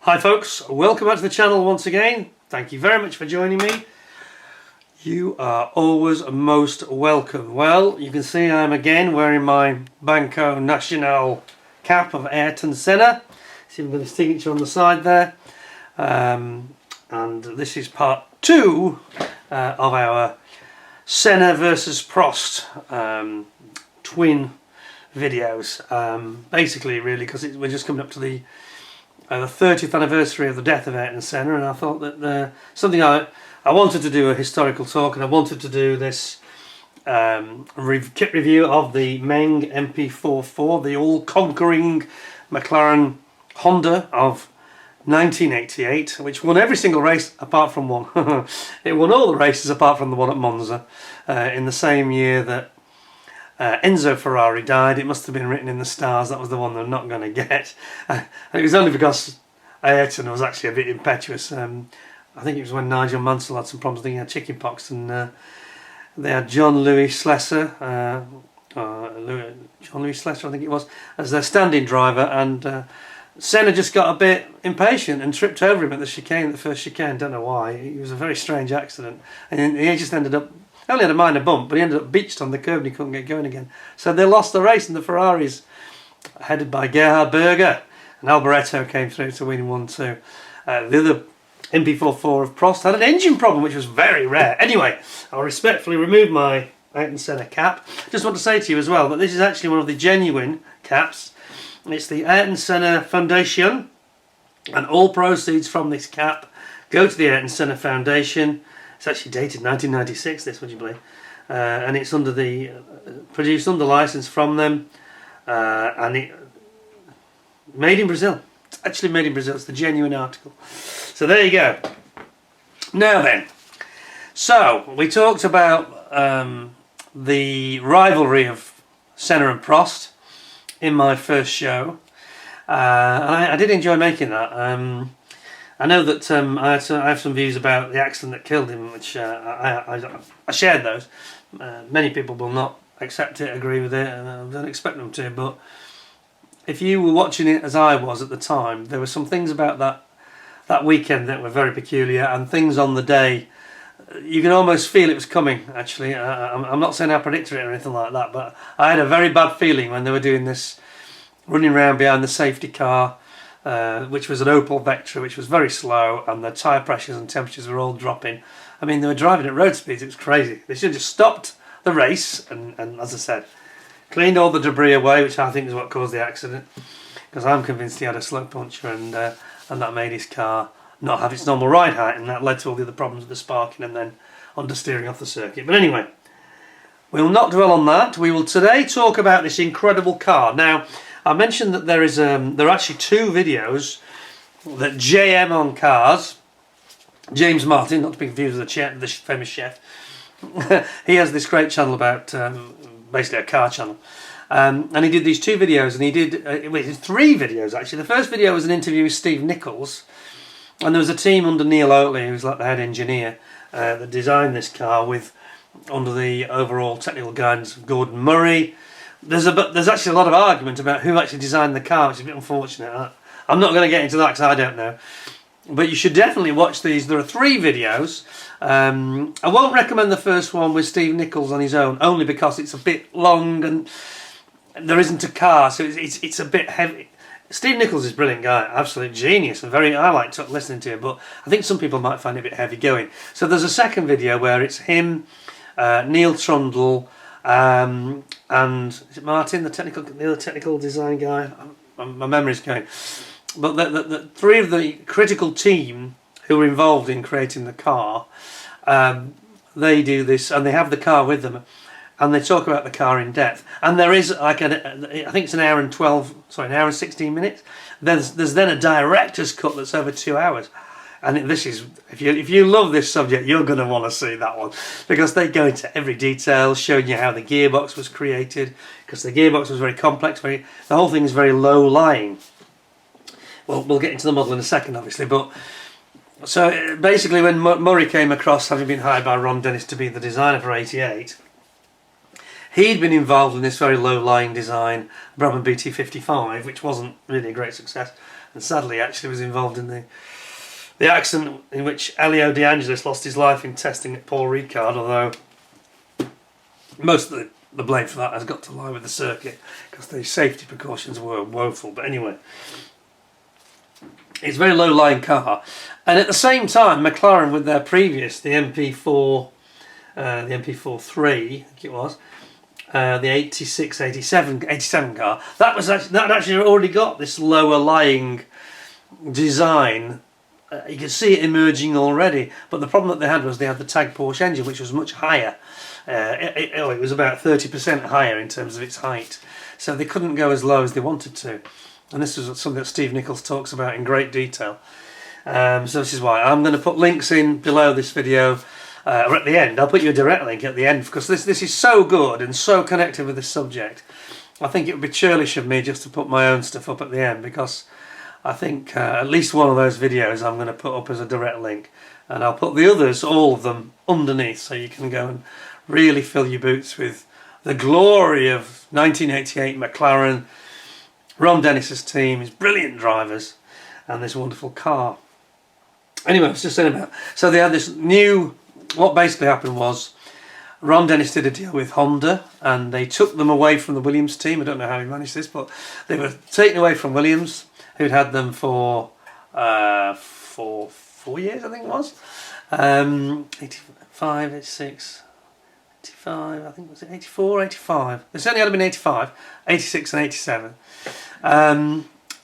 Hi folks, welcome back to the channel once again. Thank you very much for joining me. You are always most welcome. Well, you can see I'm again wearing my Banco Nacional cap of Ayrton Senna. See with the signature on the side there. And this is part 2 of our Senna versus Prost twin videos. Basically, really, because we're just coming up to the 30th anniversary of the death of Ayrton Senna, and I thought that something I wanted to do a historical talk, and I wanted to do this kit review of the MENG MP4, the all-conquering McLaren Honda of 1988, which won every single race apart from one. It won all the races apart from the one at Monza in the same year that Enzo Ferrari died. It must have been written in the stars that was the one they're not going to get. And it was only because Ayrton was actually a bit impetuous. I think it was when Nigel Mansell had some problems. I think he had chickenpox, and they had John Louis Slessor, I think it was, as their standing driver, and Senna just got a bit impatient and tripped over him at the first chicane. Don't know why. It was a very strange accident, and he just ended up, only had a minor bump, but he ended up beached on the curb and he couldn't get going again. So they lost the race, and the Ferraris, headed by Gerhard Berger, and Alboreto came through to win 1-2. The other MP44 of Prost had an engine problem, which was very rare. Anyway, I'll respectfully remove my Ayrton Senna cap. Just want to say to you as well that this is actually one of the genuine caps. It's the Ayrton Senna Foundation, and all proceeds from this cap go to the Ayrton Senna Foundation. It's actually dated 1996, this, would you believe? And it's under the produced under license from them, and it made in Brazil. It's actually made in Brazil. It's the genuine article. So there you go. Now then, so we talked about the rivalry of Senna and Prost in my first show, and I did enjoy making that. I know that I have some views about the accident that killed him, which I shared those. Many people will not accept it, agree with it, and I don't expect them to, but if you were watching it as I was at the time, there were some things about that weekend that were very peculiar, and things on the day, you can almost feel it was coming, actually. I'm not saying I predicted it or anything like that, but I had a very bad feeling when they were doing this, running around behind the safety car, which was an Opel Vectra, which was very slow, and the tyre pressures and temperatures were all dropping. I mean, they were driving at road speeds. It was crazy. They should have just stopped the race and as I said, cleaned all the debris away, which I think is what caused the accident, because I'm convinced he had a slow puncher, and that made his car not have its normal ride height, and that led to all the other problems with the sparking and then understeering off the circuit. But anyway, we'll not dwell on that. We will today talk about this incredible car. Now, I mentioned that there are actually 2 videos that JM on Cars, James Martin, not to be confused with the famous chef, he has this great channel about basically a car channel, and he did these 2 videos, and he did 3 videos actually. The first video was an interview with Steve Nichols, and there was a team under Neil Oatley, who's like the head engineer, that designed this car under the overall technical guidance of Gordon Murray. There's actually a lot of argument about who actually designed the car, which is a bit unfortunate. I'm not going to get into that because I don't know. But you should definitely watch these. There are 3 videos. I won't recommend the first one with Steve Nichols on his own, only because it's a bit long and there isn't a car, so it's a bit heavy. Steve Nichols is a brilliant guy, absolute genius, and I like listening to him, but I think some people might find it a bit heavy going. So there's a second video where it's him, Neil Trundle, and is it Martin, the other technical design guy? My memory's going. But the 3 of the critical team who were involved in creating the car, they do this, and they have the car with them, and they talk about the car in depth. And there is like I think it's an hour and 16 minutes. There's then a director's cut that's over 2 hours. And this is, if you love this subject, you're going to want to see that one, because they go into every detail, showing you how the gearbox was created, because the gearbox was very complex. The whole thing is very low lying. Well, we'll get into the model in a second, obviously. But so basically, when Murray came across, having been hired by Ron Dennis to be the designer for '88, he'd been involved in this very low lying design, Brabham BT55, which wasn't really a great success. and sadly actually was involved in the accident in which Elio De Angelis lost his life in testing at Paul Ricard, although most of the blame for that has got to lie with the circuit because the safety precautions were woeful. But anyway, it's a very low lying car, and at the same time McLaren with their previous, the MP4, the MP4-3 I think it was, the 86, 87 car, that actually already got this lower lying design. You can see it emerging already, but the problem that they had was they had the Tag Porsche engine, which was much higher. It was about 30% higher in terms of its height, so they couldn't go as low as they wanted to, and this is something that Steve Nichols talks about in great detail. So this is why I'm going to put links in below this video, or at the end. I'll put you a direct link at the end, because this is so good and so connected with this subject. I think it would be churlish of me just to put my own stuff up at the end, because I think at least one of those videos I'm going to put up as a direct link, and I'll put the others, all of them, underneath, so you can go and really fill your boots with the glory of 1988 McLaren, Ron Dennis's team, his brilliant drivers, and this wonderful car. Anyway, I was just saying about, so they had this new, what basically happened was Ron Dennis did a deal with Honda, and they took them away from the Williams team. I don't know how he managed this, but they were taken away from Williams, who'd had them for 4 years, I think it was. 85, 86, 85, I think, was it 84, 85? They certainly had them in 85, 86 and 87.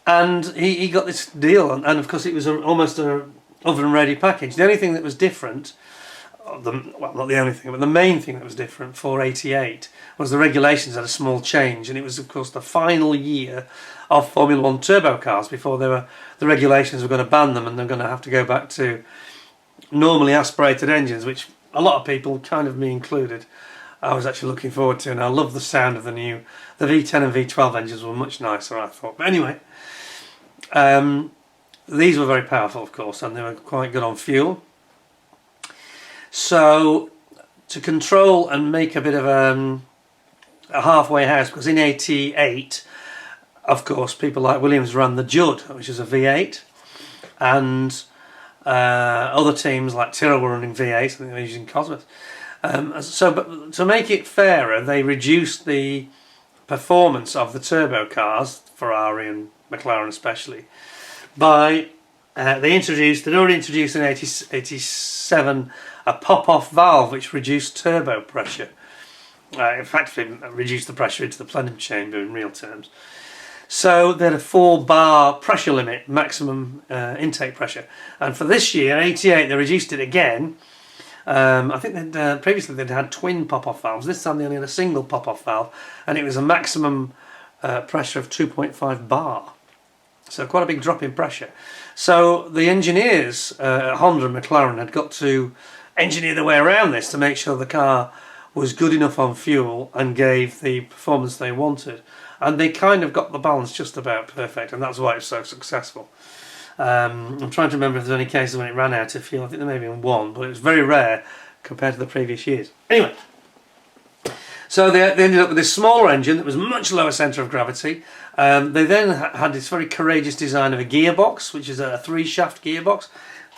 And he got this deal, and of course it was almost a oven-ready package. The only thing that was different, well, not the only thing, but the main thing that was different for 88 was the regulations had a small change, and it was of course the final year of Formula 1 turbo cars before the regulations were going to ban them, and they're going to have to go back to normally aspirated engines, which a lot of people, kind of me included, I was actually looking forward to, and I love the sound of the V10 and V12 engines were much nicer, I thought. But anyway, these were very powerful, of course, and they were quite good on fuel. So to control and make a bit of a halfway house, because in 88, of course, people like Williams ran the Judd, which is a V8, and other teams like Tyrrell were running V8, I think they were using Cosworth. But to make it fairer, they reduced the performance of the turbo cars, Ferrari and McLaren especially, by they'd already introduced in 87 a pop-off valve which reduced turbo pressure. In fact, it reduced the pressure into the plenum chamber in real terms. So they had a 4 bar pressure limit, maximum intake pressure. And for this year, 88, they reduced it again. I think previously they'd had twin pop-off valves. This time they only had a single pop-off valve, and it was a maximum pressure of 2.5 bar. So quite a big drop in pressure. So the engineers at Honda and McLaren had got to engineer their way around this to make sure the car was good enough on fuel and gave the performance they wanted. And they kind of got the balance just about perfect, and that's why it's so successful. I'm trying to remember if there's any cases when it ran out of fuel. I think there may have been one, but it was very rare compared to the previous years. Anyway, so they ended up with this smaller engine that was much lower centre of gravity. They then had this very courageous design of a gearbox, which is a 3-shaft gearbox.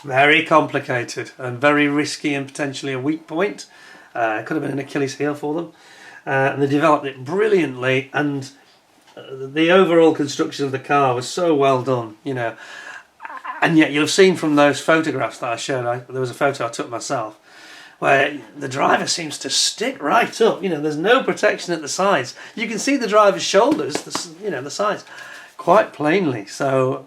Very complicated and very risky and potentially a weak point. It could have been an Achilles heel for them. And they developed it brilliantly, and the overall construction of the car was so well done, you know. And yet you'll have seen from those photographs that I showed, there was a photo I took myself, where the driver seems to stick right up. You know, there's no protection at the sides. You can see the driver's shoulders, the sides, quite plainly. So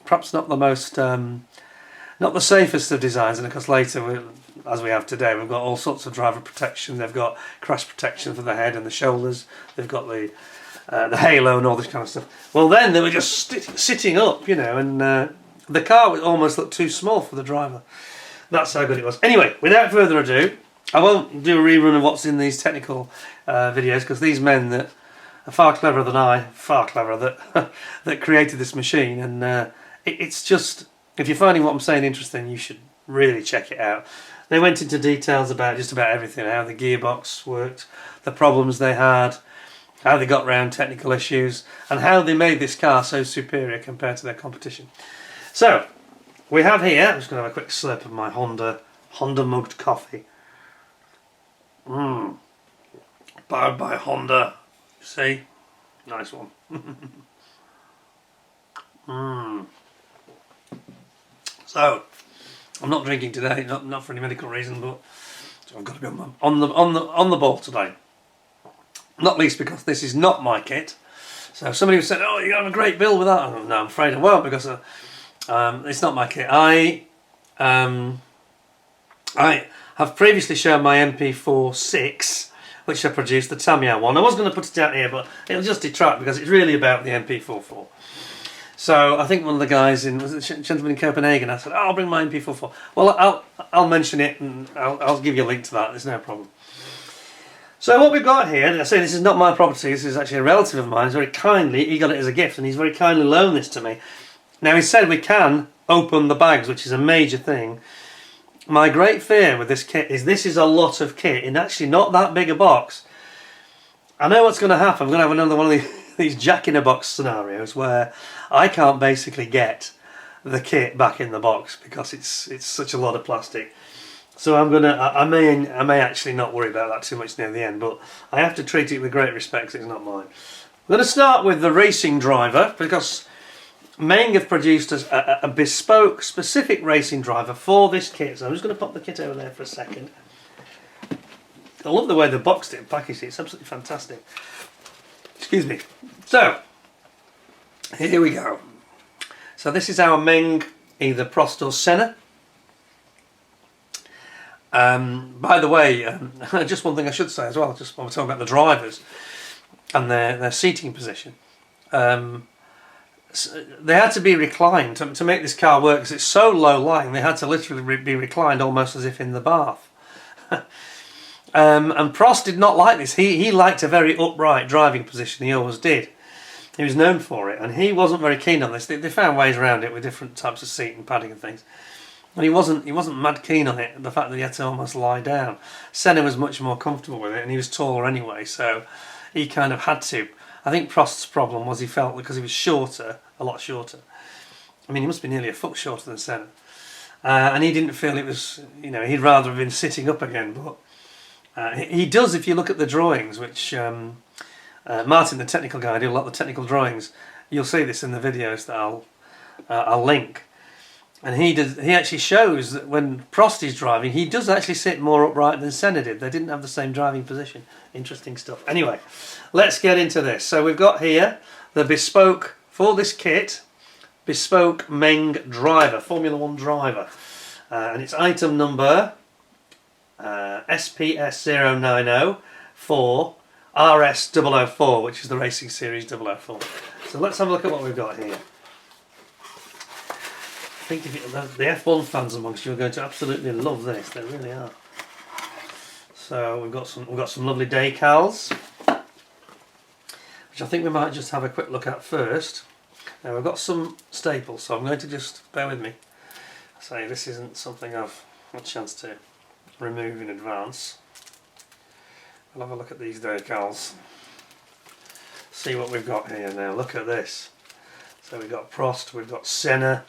perhaps not the most, not the safest of designs. And of course later, as we have today, we've got all sorts of driver protection. They've got crash protection for the head and the shoulders. They've got the halo and all this kind of stuff. Well, then they were just sitting up, you know, and the car would almost look too small for the driver. That's how good it was. Anyway, without further ado, I won't do a rerun of what's in these technical videos, because these men that are far cleverer than I, that created this machine, and it's just, if you're finding what I'm saying interesting, you should really check it out. They went into details about just about everything, how the gearbox worked, the problems they had, how they got around technical issues, and how they made this car so superior compared to their competition. So, we have here, I'm just going to have a quick slurp of my Honda mugged coffee. Powered by Honda, see? Nice one. So, I'm not drinking today, not for any medical reason, but I've got to be on the ball today. Not least because this is not my kit. So if somebody said, "Oh, you have a great build with that," no, I'm afraid I won't, because it's not my kit. I have previously shown my MP4 6, which I produced, the Tamiya one. I was going to put it out here, but it'll just detract because it's really about the MP4. So I think one of the guys was it a gentleman in Copenhagen? I said, "Oh, I'll bring my MP4. Well, I'll mention it, and I'll give you a link to that. There's no problem. So what we've got here, and I say this is not my property. This is actually a relative of mine. He's very kindly, he got it as a gift, and he's very kindly loaned this to me. Now he said we can open the bags, which is a major thing. My great fear with this kit is this is a lot of kit in actually not that big a box. I know what's going to happen. I'm going to have another one of these jack-in-a-box scenarios where I can't basically get the kit back in the box because it's such a lot of plastic. So I may actually not worry about that too much near the end, but I have to treat it with great respect because it's not mine. I'm going to start with the racing driver because MENG have produced a bespoke, specific racing driver for this kit. So I'm just going to pop the kit over there for a second. I love the way they boxed it and packaged it. It's absolutely fantastic. Excuse me. So, here we go. So this is our MENG, either Prost or Senna. By the way, just one thing I should say as well, just when we're talking about the drivers and their seating position. They had to be reclined to make this car work because it's so low lying. They had to literally be reclined almost as if in the bath. And Prost did not like this. He liked a very upright driving position. He always did. He was known for it, and he wasn't very keen on this. They found ways around it with different types of seat and padding and things. And he wasn't mad keen on it, the fact that he had to almost lie down. Senna was much more comfortable with it, and he was taller anyway, so he kind of had to. I think Prost's problem was he felt because he was shorter, a lot shorter. I mean, he must be nearly a foot shorter than Senna. And he didn't feel it was, he'd rather have been sitting up again. But he does, if you look at the drawings, which Martin, the technical guy, did a lot of the technical drawings. You'll see this in the videos that I'll link. And he actually shows that when Prost is driving, he does actually sit more upright than Senna did. They didn't have the same driving position. Interesting stuff. Anyway, let's get into this. So we've got here the bespoke, for this kit, bespoke MENG driver, Formula 1 driver. And it's item number SPS090 for RS004, which is the Racing Series 004. So let's have a look at what we've got here. I think the F1 fans amongst you are going to absolutely love this. They really are. So we've got some lovely decals, which I think we might just have a quick look at first. Now we've got some staples, so I'm going to just bear with me. Say this isn't something I've had a chance to remove in advance. We'll have a look at these decals. See what we've got here now. Look at this. So we've got Prost, we've got Senna.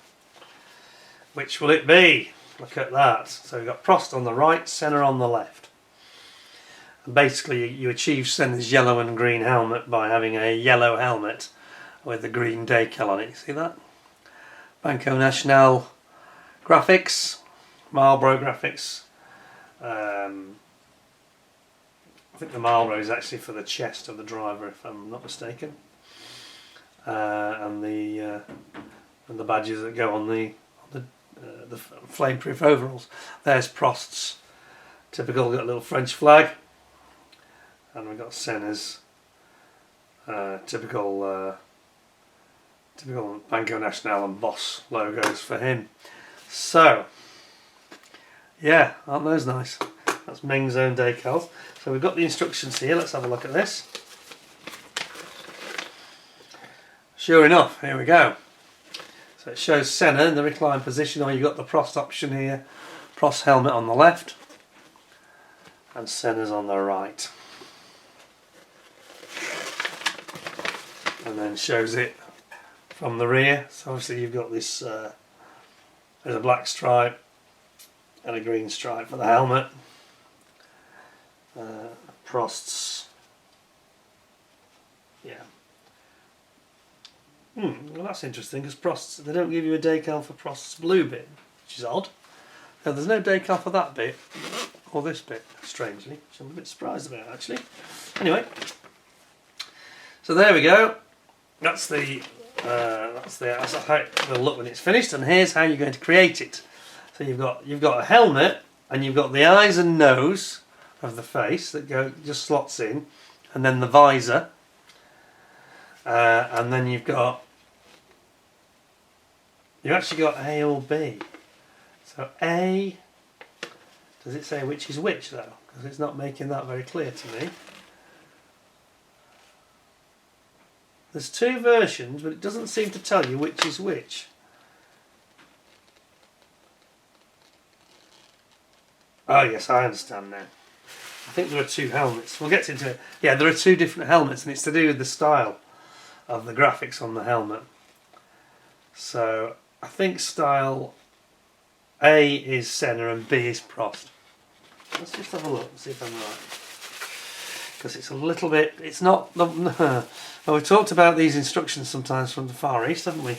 Which will it be? Look at that. So we've got Prost on the right, Senna on the left. And basically you achieve Senna's yellow and green helmet by having a yellow helmet with the green decal on it. You see that? Banco Nacional graphics, Marlboro graphics. I think the Marlboro is actually for the chest of the driver, if I'm not mistaken. And the badges that go on the flameproof overalls. There's Prost's typical, got a little French flag, and we've got Senna's typical Banco Nacional and Boss logos for him. So yeah, aren't those nice? That's MENG's own decals. So we've got the instructions here. Let's have a look at this. Sure enough, here we go. So it shows Senna in the recline position, or you've got the Prost option here. Prost helmet on the left and Senna's on the right. and then shows it from the rear. So obviously you've got this, there's a black stripe and a green stripe for the helmet. Prost's, yeah. Well, that's interesting, because Prost's, they don't give you a decal for Prost's blue bit, which is odd. No, there's no decal for that bit, or this bit, strangely, which I'm a bit surprised about actually. Anyway, so there we go. That's how it will look when it's finished, and here's how you're going to create it. So you've got a helmet, and you've got the eyes and nose of the face that just slots in, and then the visor, and then you've actually got A or B. So A, does it say which is which though? Because it's not making that very clear to me. There's two versions, but it doesn't seem to tell you which is which. Oh yes, I understand now. I think there are two helmets. We'll get into it. Yeah, there are two different helmets, and it's to do with the style of the graphics on the helmet. So I think style A is Senna and B is Prost. Let's just have a look and see if I'm right. Because it's a little bit, it's not, well, we've talked about these instructions sometimes from the Far East, haven't we?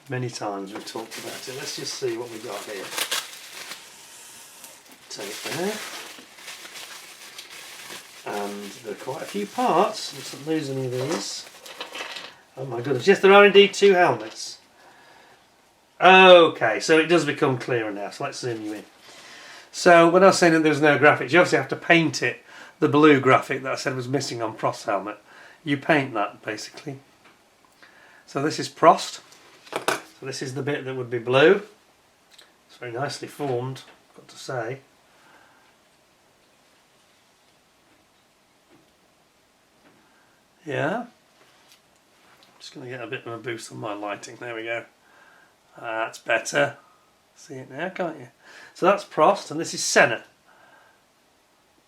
Many times we've talked about it. Let's just see what we've got here. Take there. And there are quite a few parts. Let's not lose any of these. Oh my goodness, yes, there are indeed two helmets. Okay, so it does become clearer now, so let's zoom you in. So when I was saying that there's no graphics, you obviously have to paint it, the blue graphic that I said was missing on Prost's helmet. You paint that basically. So this is Prost. So this is the bit that would be blue. It's very nicely formed, I've got to say. Yeah. Just going to get a bit of a boost on my lighting. There we go. That's better. See it now, can't you? So that's Prost, and this is Senna.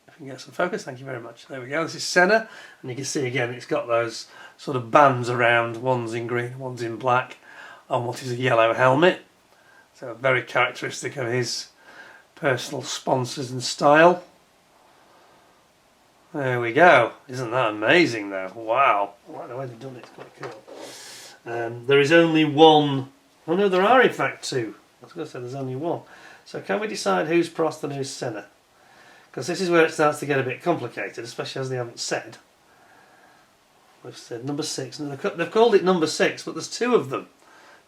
If you can get some focus, thank you very much. There we go. This is Senna, and you can see again it's got those sort of bands around. One's in green, one's in black, on what is a yellow helmet. So very characteristic of his personal sponsors and style. There we go. Isn't that amazing though? Wow. I like the way they've done it. It's quite cool. There is only one. Oh no, there are in fact two. I was going to say there's only one. So can we decide who's Prost and who's Senna? Because this is where it starts to get a bit complicated, especially as they haven't said. They've said number 6. And they've called it number 6, but there's two of them.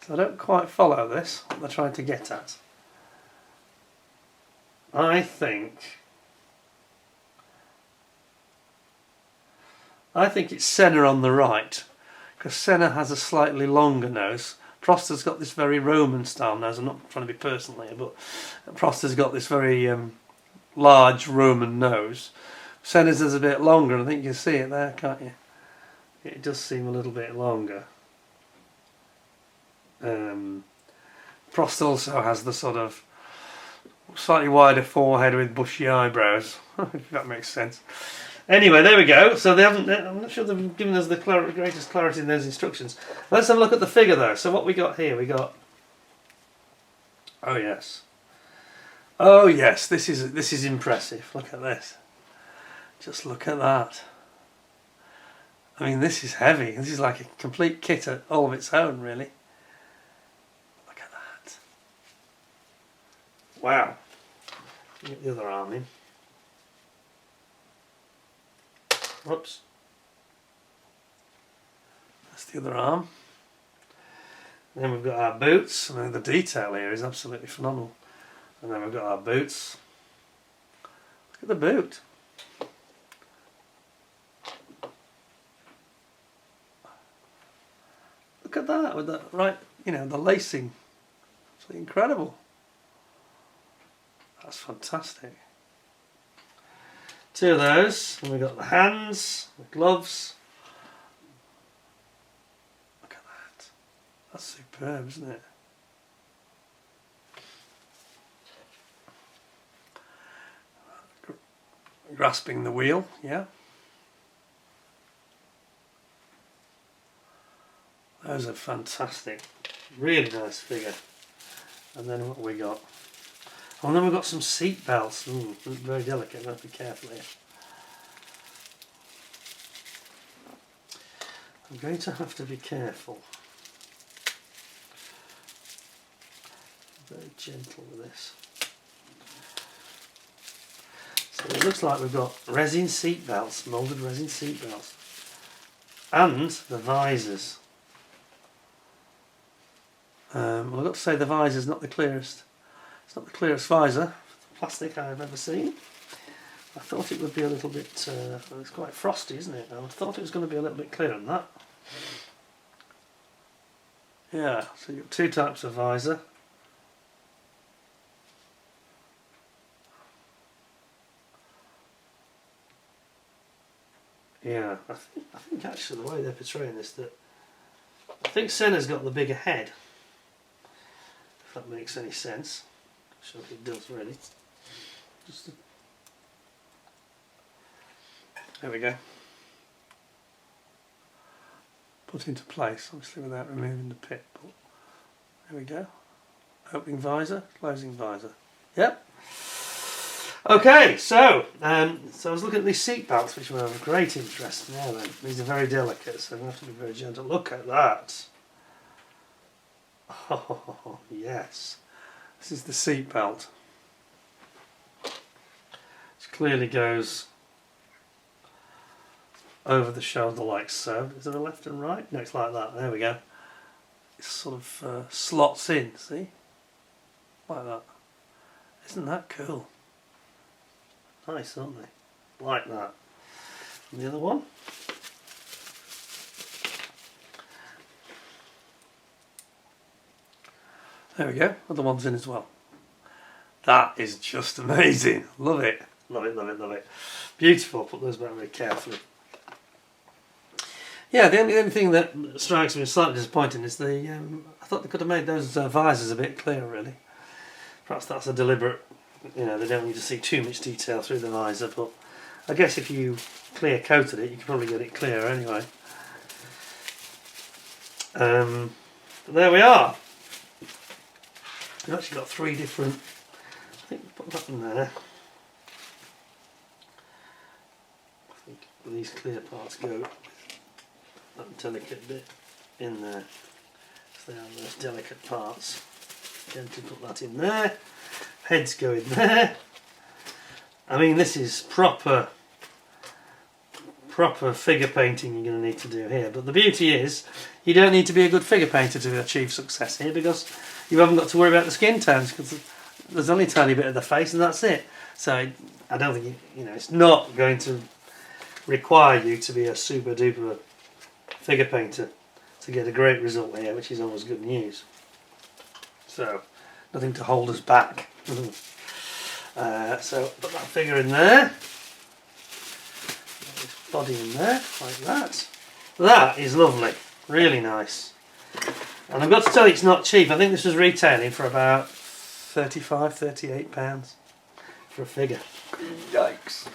So I don't quite follow this, what they're trying to get at. I think it's Senna on the right, because Senna has a slightly longer nose. Prost has got this very Roman style nose. I'm not trying to be personal here, but Prost has got this very large Roman nose. Senna's is a bit longer, and I think you can see it there, can't you? It does seem a little bit longer. Prost also has the sort of slightly wider forehead with bushy eyebrows, if that makes sense. Anyway, there we go. So they haven't. I'm not sure they've given us the greatest clarity in those instructions. Let's have a look at the figure though. So what we got here? We got. Oh yes. Oh yes. This is impressive. Look at this. Just look at that. I mean, this is heavy. This is like a complete kit all of its own, really. Look at that. Wow. Get the other arm in. Whoops. That's the other arm. And then we've got our boots. I mean, the detail here is absolutely phenomenal. And then we've got our boots. Look at the boot. Look at that with the right, the lacing. It's incredible. That's fantastic. Two of those, and we've got the hands, the gloves. Look at that. That's superb, isn't it? Grasping the wheel, yeah. Those are fantastic. Really nice figure. And then what have we got? Oh, and then we've got some seat belts. Very delicate, I have to be careful here. I'm going to have to be careful. Very gentle with this. So it looks like we've got resin seat belts, moulded resin seat belts. And the visors. Well, I've got to say the visor's not the clearest. It's not the clearest visor, plastic I've ever seen. I thought it would be a little bit, well, it's quite frosty, isn't it? I thought it was going to be a little bit clearer than that. Yeah, so you've got two types of visor. Yeah, I think actually the way they're portraying this, that I think Senna's got the bigger head, if that makes any sense. I'm sure it does really. There we go. Put into place, obviously without removing the pit. But there we go. Opening visor, closing visor. Yep. Okay, so I was looking at these seat belts, which were of great interest. Now then, these are very delicate, so we have to be very gentle. Look at that. Oh yes, this is the seat belt. Which clearly goes over the shoulder like so. Is there a left and right? No, it's like that. There we go. It sort of slots in, see? Like that. Isn't that cool? Nice, aren't they? Like that. And the other one? There we go. Other one's in as well. That is just amazing. Love it. Love it, love it, love it. Beautiful. Put those back very carefully. Yeah, the only thing that strikes me as slightly disappointing is the... I thought they could have made those visors a bit clearer, really. Perhaps that's a deliberate... You know, they don't need to see too much detail through the visor, but I guess if you clear coated it, you could probably get it clearer anyway. But there we are. We've actually got three different... I think put that in there. I think these clear parts go with that delicate bit in there. So they are those delicate parts. Gently put that in there. Heads go in there. I mean, this is proper figure painting you're going to need to do here. But the beauty is, you don't need to be a good figure painter to achieve success here, because you haven't got to worry about the skin tones, because there's only a tiny bit of the face and that's it. So I don't think you know, it's not going to require you to be a super duper figure painter to get a great result here, which is always good news. So nothing to hold us back. So put that figure in there, this body in there, like that. That is lovely, really nice. And I've got to tell you, it's not cheap. I think this was retailing for about £35–38 for a figure. Yikes.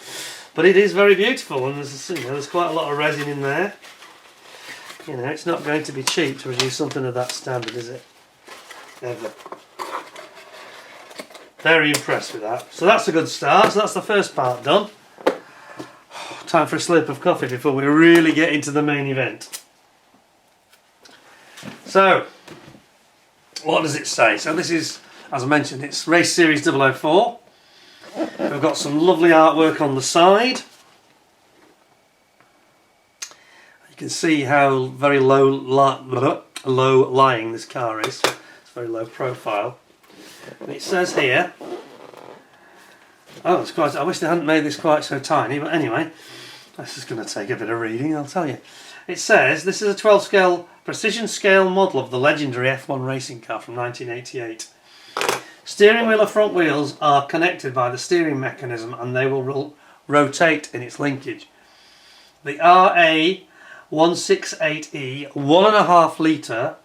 But it is very beautiful, and there's, you know, there's quite a lot of resin in there. You know, it's not going to be cheap to produce something of that standard, is it? Ever. Very impressed with that. So that's a good start. So that's the first part done. Time for a slip of coffee before we really get into the main event. So, what does it say? So this is, as I mentioned, it's Race Series 004. We've got some lovely artwork on the side. You can see how very low lying this car is. It's very low profile. And it says here, oh, it's quite, I wish they hadn't made this quite so tiny, but anyway, this is going to take a bit of reading, I'll tell you. It says, this is a 12 scale, precision scale model of the legendary F1 racing car from 1988. Steering wheel and front wheels are connected by the steering mechanism, and they will rotate in its linkage. The RA168E 1.5 litre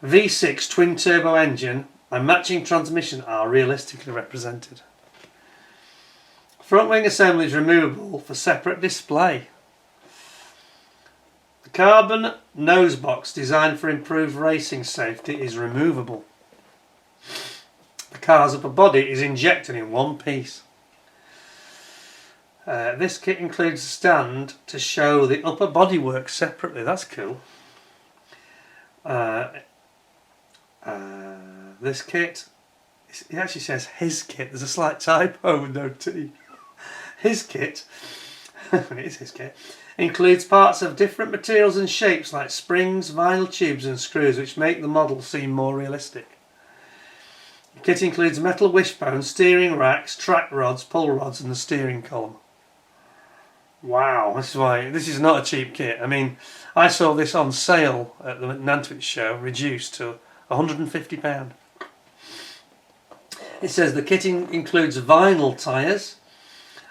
V6 twin turbo engine and matching transmission are realistically represented. Front wing assembly is removable for separate display. The carbon nose box designed for improved racing safety is removable. The car's upper body is injected in one piece. This kit includes a stand to show the upper bodywork separately. That's cool. This kit, it actually says his kit. There's a slight typo with no T. His kit, it is his kit, includes parts of different materials and shapes like springs, vinyl tubes and screws, which make the model seem more realistic. The kit includes metal wishbones, steering racks, track rods, pull rods and the steering column. Wow, this is not a cheap kit. I mean, I saw this on sale at the Nantwich show, reduced to £150. It says the kit includes vinyl tyres,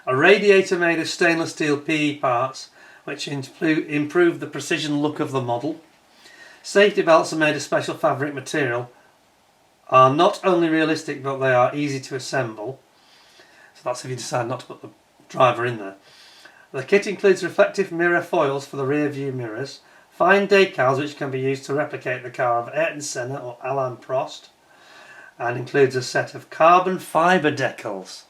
a radiator made of stainless steel PE parts which improve the precision look of the model. Safety belts are made of special fabric material, are not only realistic but they are easy to assemble. So that's if you decide not to put the driver in there. The kit includes reflective mirror foils for the rear view mirrors, fine decals which can be used to replicate the car of Ayrton Senna or Alain Prost, and includes a set of carbon fibre decals.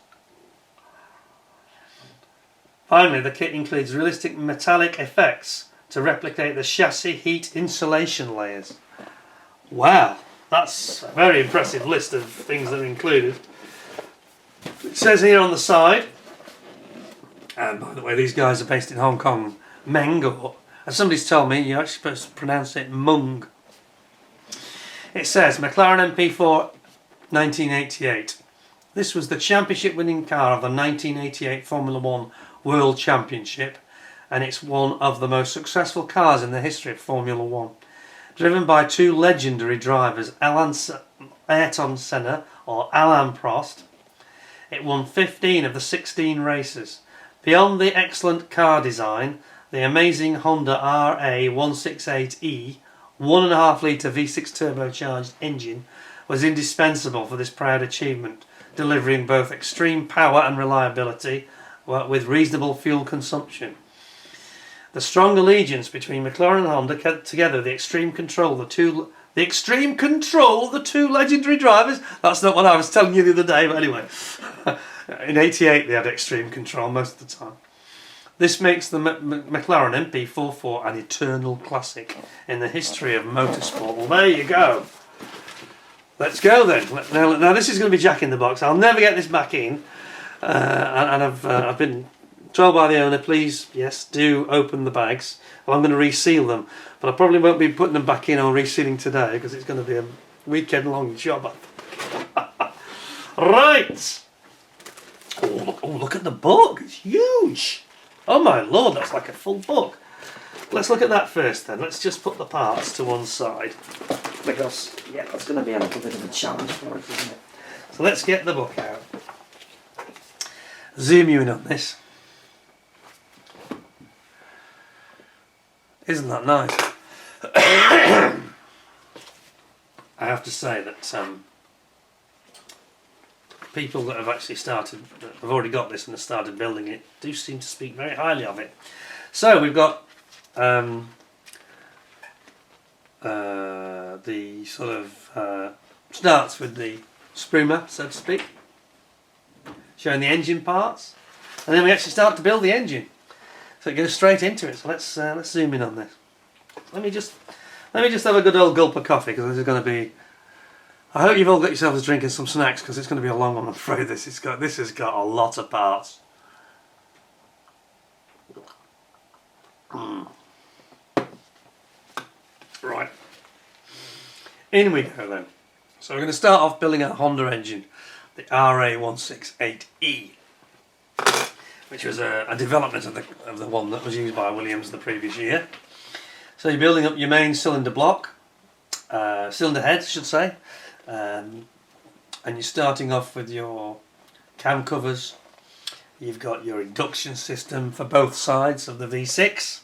Finally, the kit includes realistic metallic effects to replicate the chassis heat insulation layers. Wow, that's a very impressive list of things that are included. It says here on the side, and by the way, these guys are based in Hong Kong, MENG, or as somebody's told me, you're actually supposed to pronounce it Mung. It says McLaren MP4 1988. This was the championship winning car of the 1988 Formula 1 World Championship, and it's one of the most successful cars in the history of Formula 1. Driven by two legendary drivers, Ayrton Senna or Alain Prost, it won 15 of the 16 races. Beyond the excellent car design, the amazing Honda RA168E 1.5 litre V6 turbocharged engine was indispensable for this proud achievement, delivering both extreme power and reliability with reasonable fuel consumption. The strong allegiance between McLaren and Honda kept together the extreme control of the two legendary drivers. That's not what I was telling you the other day, but anyway. In '88 they had extreme control most of the time. This makes the McLaren MP4 an eternal classic in the history of motorsport. Well, there you go. Let's go then. Now this is going to be Jack in the Box. I'll never get this back in, and I've been told by the owner, please, yes, do open the bags. Well, I'm going to reseal them, but I probably won't be putting them back in or resealing today because it's going to be a weekend-long job. Right. Oh, look at the book. It's huge. Oh my lord, that's like a full book. Let's look at that first then. Let's just put the parts to one side, because yeah, that's going to be a little bit of a challenge for us, isn't it? So let's get the book out. Zoom you in on this. Isn't that nice? I have to say that people that have actually started, that have already got this and have started building it, do seem to speak very highly of it. So we've got the sort of starts with the sprue map, so to speak, showing the engine parts, and then we actually start to build the engine. So it goes straight into it. So let's zoom in on this. Let me just have a good old gulp of coffee, because this is going to be. I hope you've all got yourselves a drink and some snacks, because it's going to be a long one. I'm afraid this has got a lot of parts. Right, in we go then. So we're going to start off building a Honda engine, the RA168E, which was a development of the one that was used by Williams the previous year. So you're building up your main cylinder block, cylinder heads, I should say, and you're starting off with your cam covers. You've got your induction system for both sides of the V6.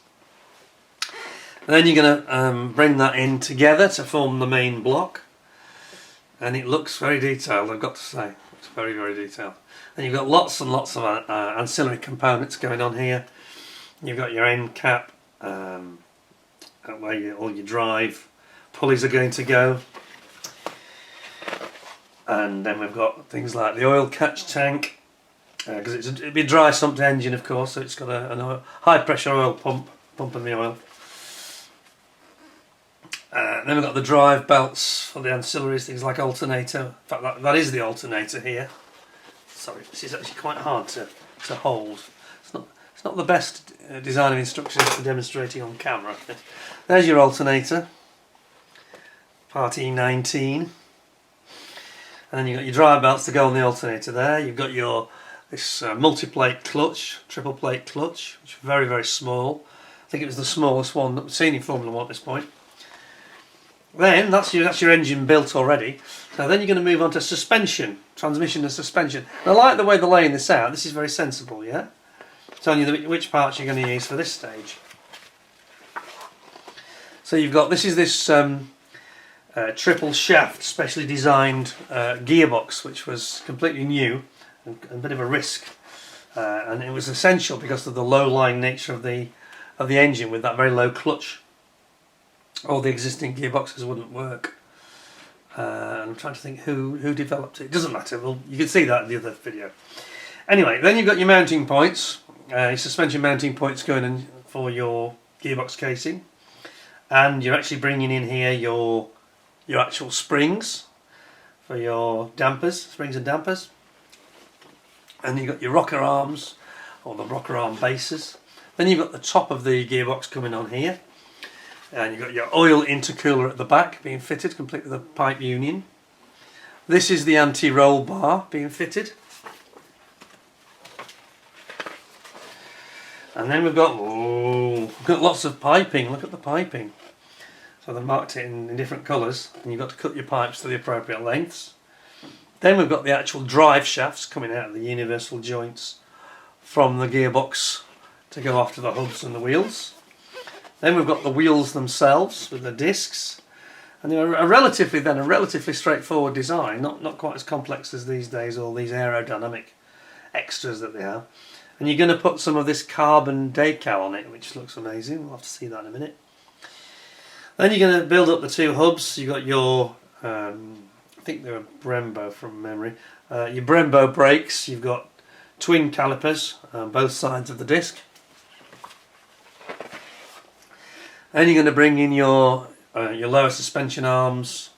Then you're going to bring that in together to form the main block, and it looks very detailed, I've got to say. It's very, very detailed. And you've got lots and lots of ancillary components going on here. You've got your end cap, where all your drive pulleys are going to go. And then we've got things like the oil catch tank, because it'd be a dry sumped engine, of course, so it's got a high pressure oil pump pumping the oil. Then we've got the drive belts for the ancillaries, things like alternator. In fact, that is the alternator here. Sorry, this is actually quite hard to hold. It's not the best design of instructions for demonstrating on camera. There's your alternator, part E19. And then you've got your drive belts to go on the alternator there. You've got this multi-plate clutch, triple plate clutch, which is very, very small. I think it was the smallest one that we've seen in Formula 1 at this point. Then that's your engine built already. So then you're going to move on to suspension, transmission and suspension. And I like the way they're laying this out. This is very sensible, yeah? Telling you which parts you're going to use for this stage. So you've got this triple shaft, specially designed gearbox, which was completely new and a bit of a risk, and it was essential because of the low-lying nature of the engine with that very low clutch. All the existing gearboxes wouldn't work. I'm trying to think who developed it. It doesn't matter. Well, you can see that in the other video. Anyway, then you've got your mounting points, your suspension mounting points going in for your gearbox casing, and you're actually bringing in here your actual springs for your dampers, springs and dampers. And you've got your rocker arms, or the rocker arm bases. Then you've got the top of the gearbox coming on here. And you've got your oil intercooler at the back being fitted, complete with a pipe union. This is the anti-roll bar being fitted. And then we've got lots of piping. Look at the piping. So they've marked it in different colours, and you've got to cut your pipes to the appropriate lengths. Then we've got the actual drive shafts coming out of the universal joints from the gearbox to go after the hubs and the wheels. Then we've got the wheels themselves with the discs, and they're a relatively straightforward design, not quite as complex as these days, all these aerodynamic extras that they have. And you're going to put some of this carbon decal on it, which looks amazing. We'll have to see that in a minute. Then you're going to build up the two hubs. You've got your, I think they're Brembo from memory, your Brembo brakes. You've got twin calipers on both sides of the disc. Then you're going to bring in your lower suspension arms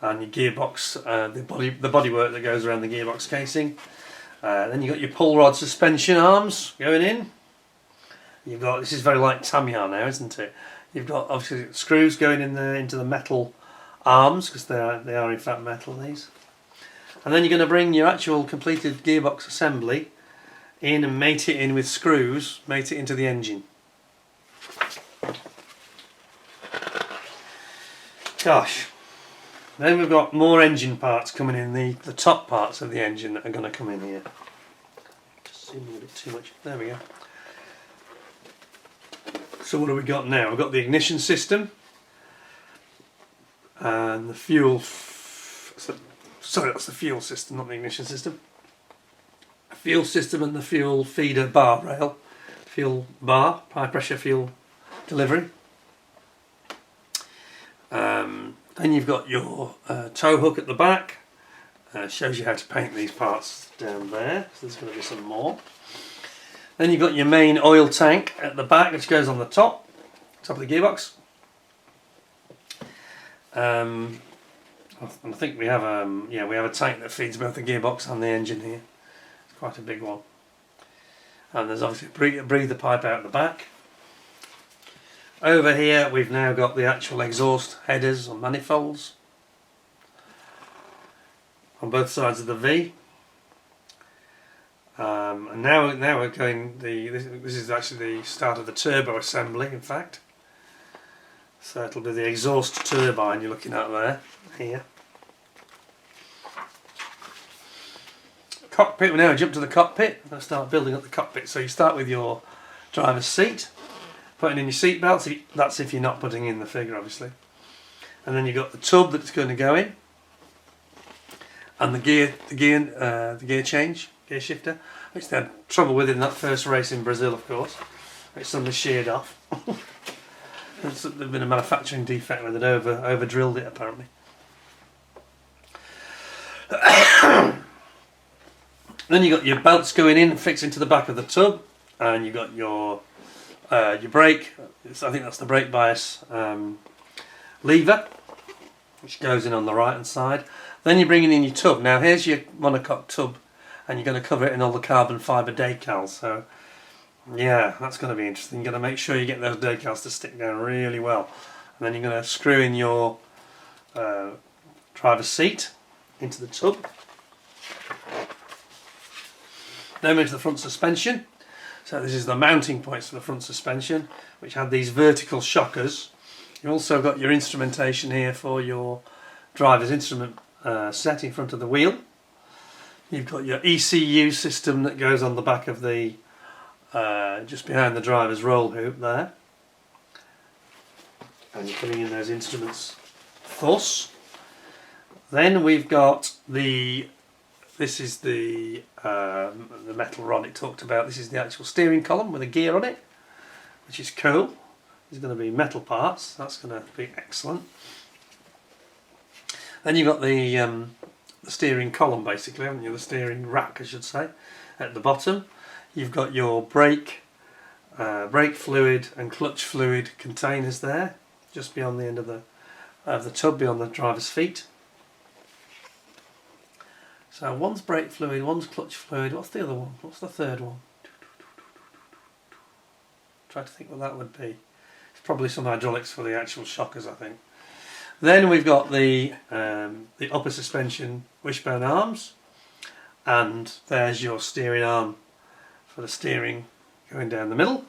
and your gearbox, the bodywork that goes around the gearbox casing. Then you've got your pull rod suspension arms going in. You've got, this is very like Tamiya now, isn't it? You've got obviously screws going in there into the metal arms, because they are in fact metal, these. And then you're going to bring your actual completed gearbox assembly in and mate it in with screws, mate it into the engine. Gosh. Then we've got more engine parts coming in, the top parts of the engine that are going to come in here. Just zooming a bit too much. There we go. So what have we got now? We've got the ignition system and the fuel. Sorry, that's the fuel system, not the ignition system. The fuel system and the fuel feeder bar rail, fuel bar, high pressure fuel delivery. Then you've got your tow hook at the back. Shows you how to paint these parts down there. So there's going to be some more. Then you've got your main oil tank at the back, which goes on the top of the gearbox. And I think we have a tank that feeds both the gearbox and the engine here. It's quite a big one. And there's obviously a breather pipe out the back. Over here we've now got the actual exhaust headers or manifolds on both sides of the V. And now we're going, this is actually the start of the turbo assembly, in fact. So it'll be the exhaust turbine you're looking at there, here. Cockpit, we now jump to the cockpit. Let's start building up the cockpit. So you start with your driver's seat, putting in your seat belts. That's if you're not putting in the figure, obviously. And then you've got the tub that's going to go in, and the gear change, gear shifter, which they had trouble with in that first race in Brazil, of course, which suddenly sheared off. There's been a manufacturing defect where they'd over drilled it apparently. Then you got your belts going in and fixed into the back of the tub, and you got your brake. I think that's the brake bias lever, which goes in on the right hand side. Then you're bringing in your tub. Now here's your monocoque tub, and you're going to cover it in all the carbon fibre decals. So yeah, that's going to be interesting. You're going to make sure you get those decals to stick down really well, and then you're going to screw in your driver's seat into the tub. Then we're into the front suspension. So this is the mounting points for the front suspension, which had these vertical shockers. You've also got your instrumentation here for your driver's instrument set in front of the wheel. You've got your ECU system that goes on the back of the just behind the driver's roll hoop there, and you're putting in those instruments thus. Then we've got this is the metal rod it talked about. This is the actual steering column with a gear on it, which is cool. There's going to be metal parts. That's going to be excellent. Then you've got the steering column, basically, haven't you? The steering rack, I should say, at the bottom. You've got your brake fluid and clutch fluid containers there, just beyond the end of the tub, beyond the driver's feet. So one's brake fluid, one's clutch fluid. What's the other one? What's the third one? Try to think what that would be. It's probably some hydraulics for the actual shockers, I think. Then we've got the upper suspension wishbone arms, and there's your steering arm for the steering going down the middle.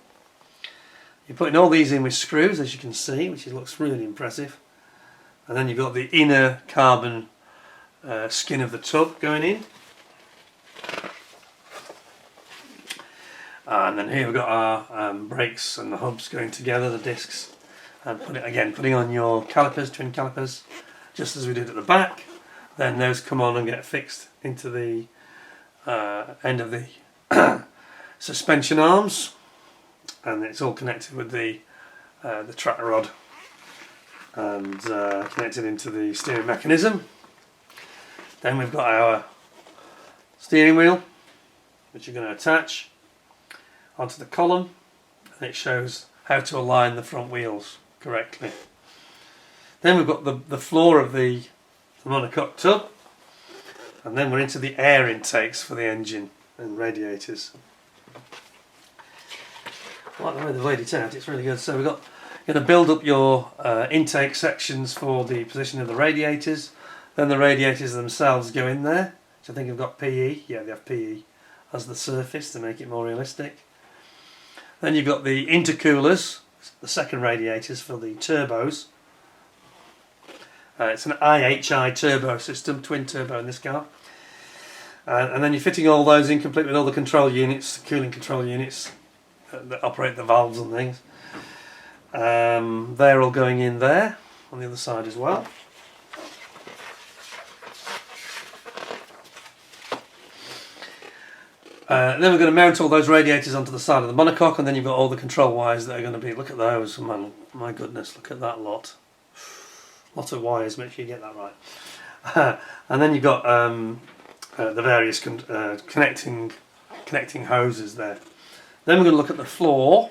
You're putting all these in with screws, as you can see, which looks really impressive. And then you've got the inner carbon skin of the tub going in, and then here we've got our brakes and the hubs going together, the discs, and putting on your calipers, twin calipers, just as we did at the back. Then those come on and get fixed into the end of the suspension arms, and it's all connected with the track rod and connected into the steering mechanism. Then we've got our steering wheel, which you're going to attach onto the column, and it shows how to align the front wheels correctly. Then we've got the floor of the monocoque tub, and then we're into the air intakes for the engine and radiators. I like the way they've laid it out, it's really good. So we've got, you're going to build up your intake sections for the position of the radiators. Then the radiators themselves go in there, which I think have got PE, yeah they have PE as the surface to make it more realistic. Then you've got the intercoolers, the second radiators for the turbos. It's an IHI turbo system, twin turbo in this car. And then you're fitting all those in complete with all the control units, cooling control units that operate the valves and things. They're all going in there on the other side as well. Then we're going to mount all those radiators onto the side of the monocoque, and then you've got all the control wires that are going to be, look at those, man, my goodness, look at that lot. Lot of wires, make sure you get that right. And then you've got the various connecting hoses there. Then we're going to look at the floor.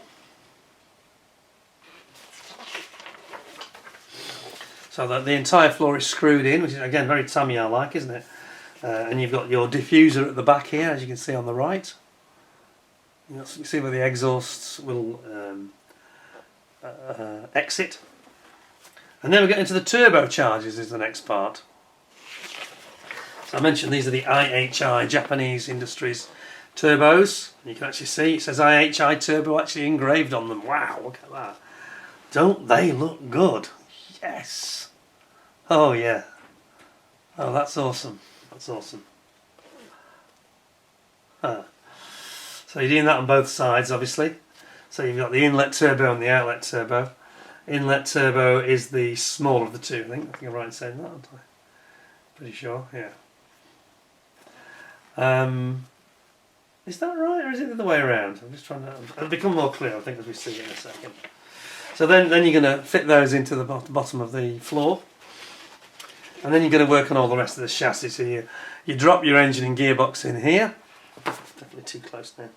So that the entire floor is screwed in, which is again very Tamiya-like, isn't it? And you've got your diffuser at the back here, as you can see on the right. You see where the exhausts will exit. And then we get into the turbochargers is the next part. So I mentioned these are the IHI, Japanese Industries turbos. You can actually see it says IHI turbo actually engraved on them. Wow, look at that. Don't they look good? Yes. Oh yeah. Oh, that's awesome. That's awesome. So you're doing that on both sides, obviously. So you've got the inlet turbo and the outlet turbo. Inlet turbo is the smaller of the two, I think. I'm right in saying that, aren't I? Pretty sure, yeah. Is that right, or is it the other way around? I'm just trying to... It'll become more clear, I think, as we see it in a second. So then you're going to fit those into the bottom of the floor, and then you're going to work on all the rest of the chassis. So you drop your engine and gearbox in here. Definitely too close now.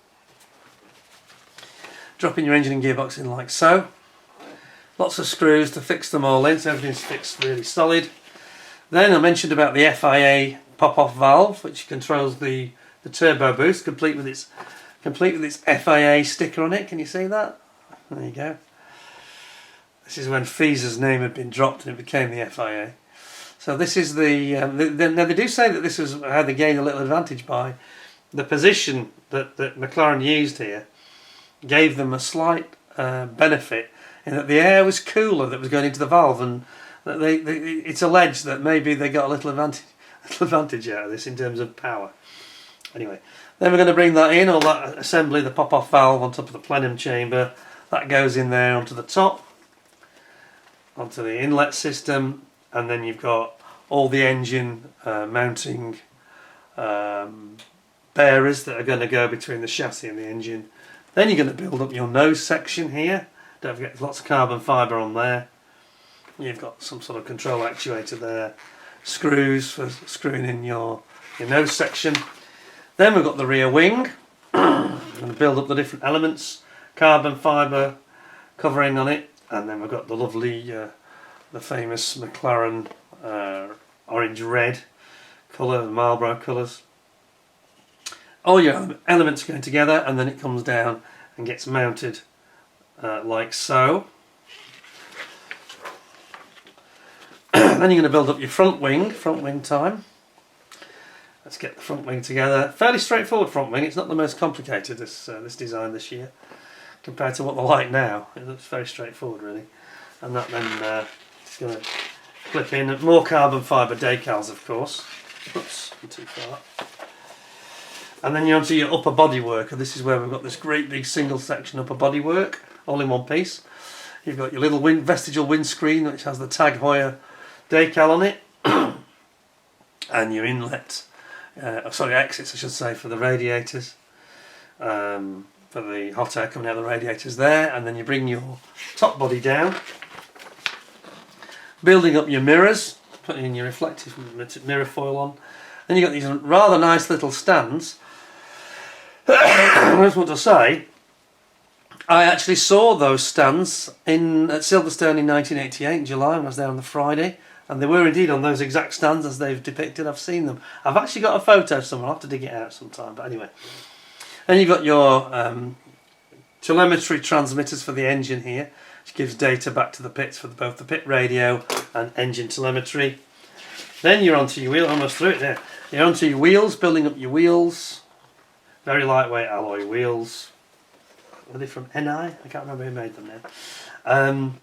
Dropping your engine and gearbox in like so. Lots of screws to fix them all in, so everything's fixed really solid. Then I mentioned about the FIA pop-off valve, which controls the turbo boost, complete with its FIA sticker on it. Can you see that? There you go. This is when Fieser's name had been dropped and it became the FIA. So this is now they do say that this is how they gained a little advantage by the position that McLaren used here. Gave them a slight benefit in that the air was cooler that was going into the valve, and that it's alleged that maybe they got a little advantage out of this in terms of power. Anyway, then we're going to bring that in, all that assembly, the pop-off valve on top of the plenum chamber. That goes in there onto the top, onto the inlet system, and then you've got all the engine mounting bearers that are going to go between the chassis and the engine. Then you're going to build up your nose section here. Don't forget there's lots of carbon fibre on there. You've got some sort of control actuator there. Screws for screwing in your nose section. Then we've got the rear wing. I'm going to build up the different elements. Carbon fibre covering on it. And then we've got the lovely, the famous McLaren orange-red colour, the Marlboro colours. All your elements going together, and then it comes down and gets mounted like so. Then you're going to build up your front wing time. Let's get the front wing together. Fairly straightforward front wing. It's not the most complicated, this design this year, compared to what they're like now. It looks very straightforward really. And that then it's going to clip in. More carbon fibre decals, of course. Oops, I'm too far. And then you're onto your upper bodywork, and this is where we've got this great big single section upper bodywork, all in one piece. You've got your little vestigial windscreen which has the Tag Heuer decal on it, and your inlet, exits I should say, for the radiators, for the hot air coming out of the radiators there. And then you bring your top body down, building up your mirrors, putting in your reflective mirror foil on. Then you've got these rather nice little stands. I just want to say, I actually saw those stands at Silverstone in 1988 in July when I was there on the Friday, and they were indeed on those exact stands as they've depicted. I've seen them. I've actually got a photo somewhere. I'll have to dig it out sometime, but anyway. Then you've got your telemetry transmitters for the engine here, which gives data back to the pits for both the pit radio and engine telemetry. Then you're onto your wheel, almost through it there. You're onto your wheels, building up your wheels. Very lightweight alloy wheels. Are they from NI? I can't remember who made them now.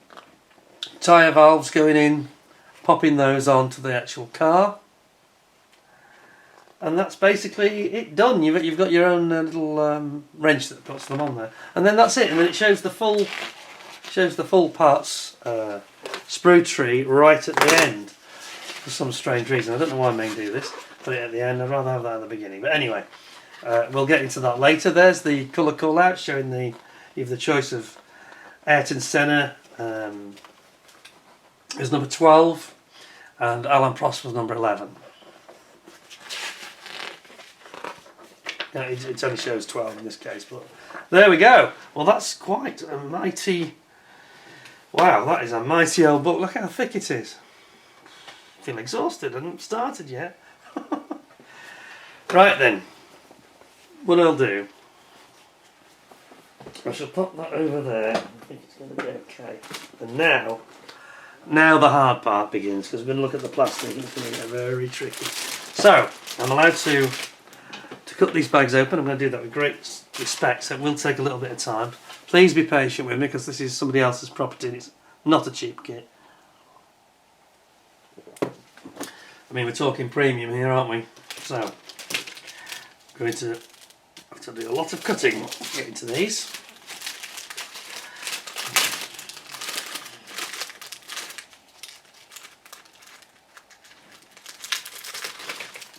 Tyre valves going in, popping those onto the actual car. And that's basically it done. You've got your own little wrench that puts them on there. And then that's it. And then it shows the full parts sprue tree right at the end. For some strange reason. I don't know why MENG do this. Put it at the end. I'd rather have that at the beginning. But anyway, we'll get into that later. There's the colour call out showing you have the choice of Ayrton Senna is number 12 and Alan Prost was number 11. It only shows 12 in this case, but there we go. Well, that's quite a mighty... Wow, that is a mighty old book. Look how thick it is. I feel exhausted. I haven't started yet. Right then, what I'll do, I shall pop that over there. I think it's going to be okay. And now the hard part begins, because we're going to look at the plastic and it's going to get very tricky. So, I'm allowed to cut these bags open. I'm going to do that with great respect, so it will take a little bit of time. Please be patient with me, because this is somebody else's property and it's not a cheap kit. I mean, we're talking premium here, aren't we? So, I'm going to have to do a lot of cutting to get into these.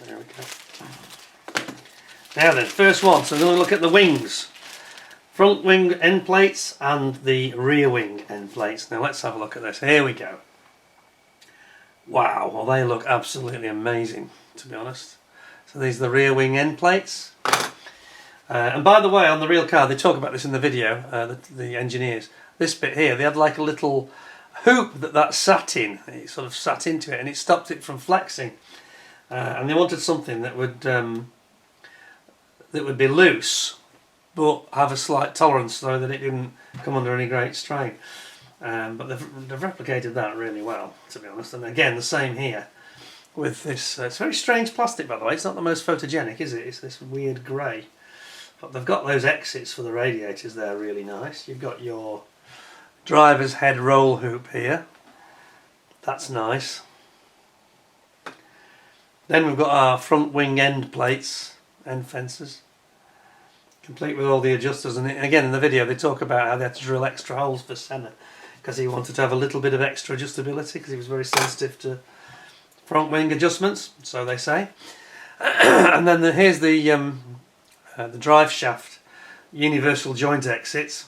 There we go. Now then, first one, so we're going to look at the wings. front wing end plates and the rear wing end plates. Now let's have a look at this. Here we go. Wow, well they look absolutely amazing, to be honest. So these are the rear wing end plates. And by the way, on the real car, they talk about this in the video, the engineers. This bit here, they had like a little hoop that sat in. It sort of sat into it and it stopped it from flexing. And they wanted something that would be loose, but have a slight tolerance so that it didn't come under any great strain. But they've replicated that really well, to be honest. And again, the same here with this. It's very strange plastic, by the way. It's not the most photogenic, is it? It's this weird grey. But they've got those exits for the radiators there, really nice. You've got your driver's head roll hoop here. That's nice. Then we've got our front wing end plates, end fences, complete with all the adjusters. And again, in the video, they talk about how they had to drill extra holes for Senna because he wanted to have a little bit of extra adjustability because he was very sensitive to front wing adjustments, so they say. And then here's the drive shaft universal joint exits,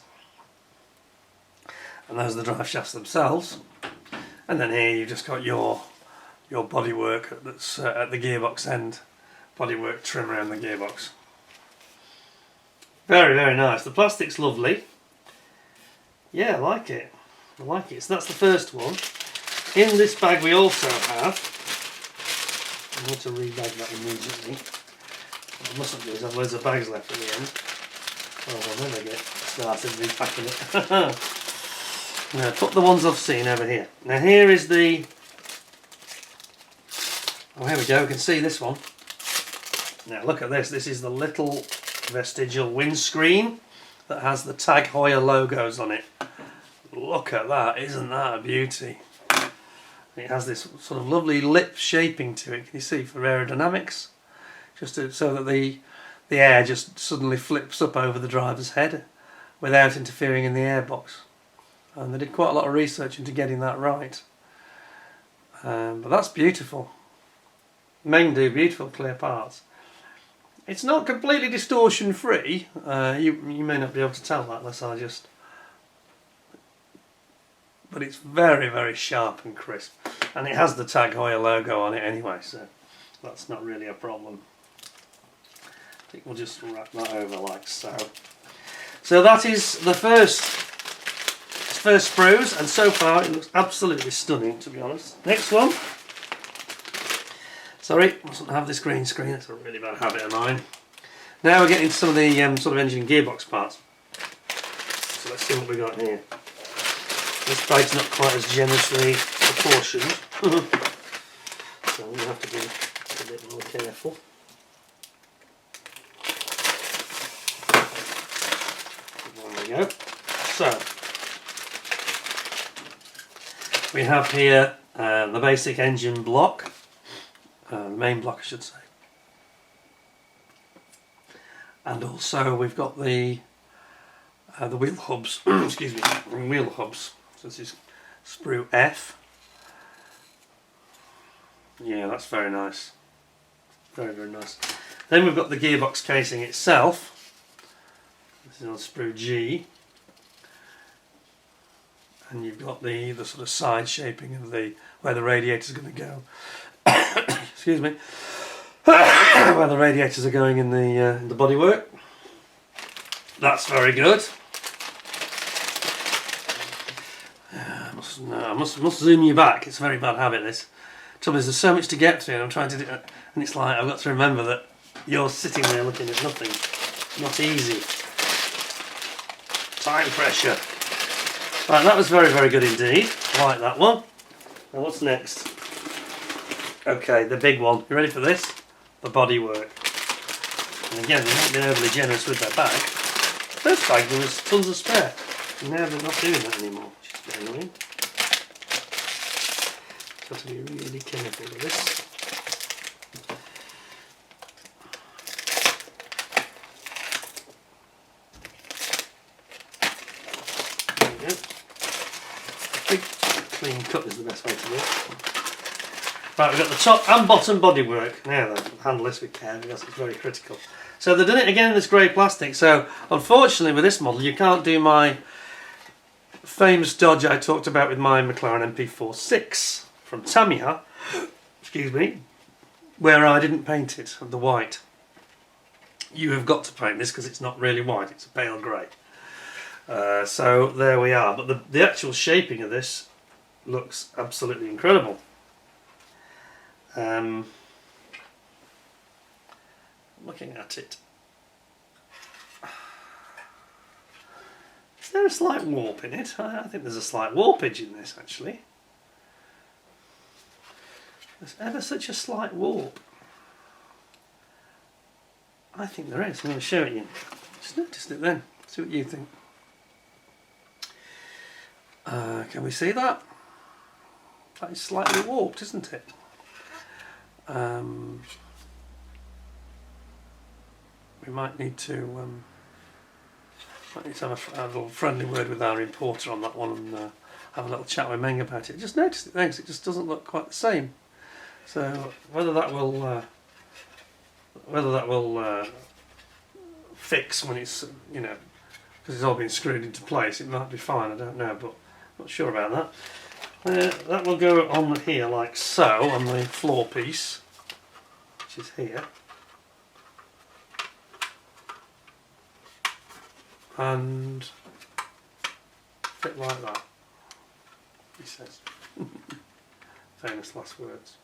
and those are the drive shafts themselves. And then here you've just got your bodywork that's at the gearbox end, bodywork trim around the gearbox. Very, very nice. The plastic's lovely. Yeah, I like it. I like it. So that's the first one. In this bag we also have, I want to rebag that immediately. What I mustn't do is have loads of bags left at the end. Oh, I'll never get started repacking it. Now put the ones I've seen over here. Now here is the... Oh, here we go, we can see this one. Now look at this. This is the little vestigial windscreen that has the Tag Heuer logos on it. Look at that, isn't that a beauty? It has this sort of lovely lip shaping to it, can you see, for aerodynamics? Just so that the air just suddenly flips up over the driver's head without interfering in the airbox. And they did quite a lot of research into getting that right. But that's beautiful. MENG do beautiful clear parts. It's not completely distortion free. You may not be able to tell that unless I just... But it's very, very sharp and crisp. And it has the Tag Heuer logo on it anyway, so that's not really a problem. I think we'll just wrap that over like so. So that is the first sprues, and so far it looks absolutely stunning, to be honest. Next one. Sorry, mustn't have this green screen, that's a really bad habit of mine. Now we're getting some of the sort of engine gearbox parts. So let's see what we got here. This bag's not quite as generously proportioned, so we'll have to be a bit more careful. There we go. So, we have here the basic engine block, the main block I should say. And also we've got the wheel hubs, excuse me, wheel hubs. So this is sprue F. Yeah, that's very nice. Very, very nice. Then we've got the gearbox casing itself. This is on sprue G. And you've got the sort of side shaping of where the radiators are going to go. Excuse me. Where the radiators are going in the bodywork. That's very good. I must zoom you back. It's a very bad habit, this. Trouble is, there's so much to get through, and I'm trying to do it, and it's like I've got to remember that you're sitting there looking at nothing. Not easy. Time pressure. Right, that was very, very good indeed. I like that one. Now what's next? Okay, the big one. You ready for this? The bodywork. And again, they've not been overly generous with their bag. First bag there was tons of spare. And now they're not doing that anymore, which is very annoying. Got to be really careful with this. There we go. Big clean cut is the best way to do it. Right, we've got the top and bottom bodywork. Now then, handle this with care because it's very critical. So they've done it again in this grey plastic. So unfortunately with this model you can't do my famous dodge I talked about with my McLaren MP4 6 from Tamiya, excuse me, where I didn't paint it of the white. You have got to paint this because it's not really white, it's a pale grey. So there we are, but the actual shaping of this looks absolutely incredible. Looking at it, is there a slight warp in it? I think there's a slight warpage in this actually. There's ever such a slight warp. I think there is. I'm going to show it you. Just noticed it then. See what you think. Can we see that? That is slightly warped, isn't it? We might need to have a little friendly word with our importer on that one and have a little chat with Meng about it. Just noticed it then, 'cause it just doesn't look quite the same. So whether that will fix when it's, you know, because it's all been screwed into place, it might be fine. I don't know, but not sure about that. That will go on here like so on the floor piece, which is here. And fit like that, he says. Famous last words.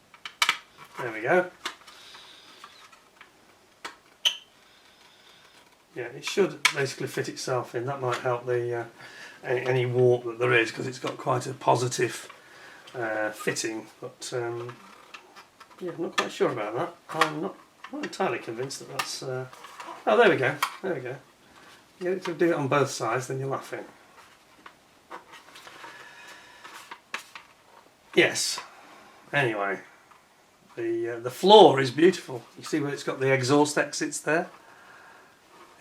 There we go. Yeah, it should basically fit itself in. That might help the any warp that there is, because it's got quite a positive fitting. But yeah, I'm not quite sure about that. I'm not entirely convinced that that's. Oh, there we go. There we go. You get it to do it on both sides, then you're laughing. Yes. Anyway, the floor is beautiful. You see where it's got the exhaust exits there?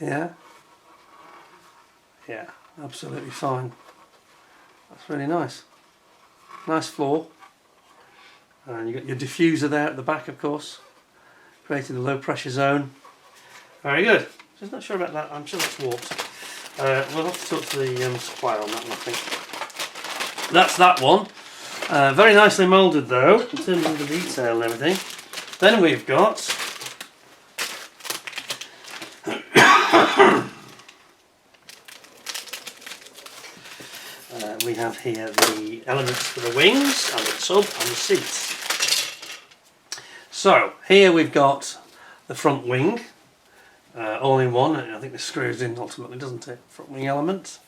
Yeah. Yeah, absolutely fine. That's really nice. Nice floor. And you've got your diffuser there at the back, of course, creating the low pressure zone. Very good. Just not sure about that. I'm sure that's warped. We'll have to talk to the supplier on that one, I think. That's that one. Very nicely moulded though, in terms of the detail and everything. Then we've got we have here the elements for the wings and the tub and the seats. So here we've got the front wing, all in one, and I think this screws in ultimately, doesn't it? Front wing element.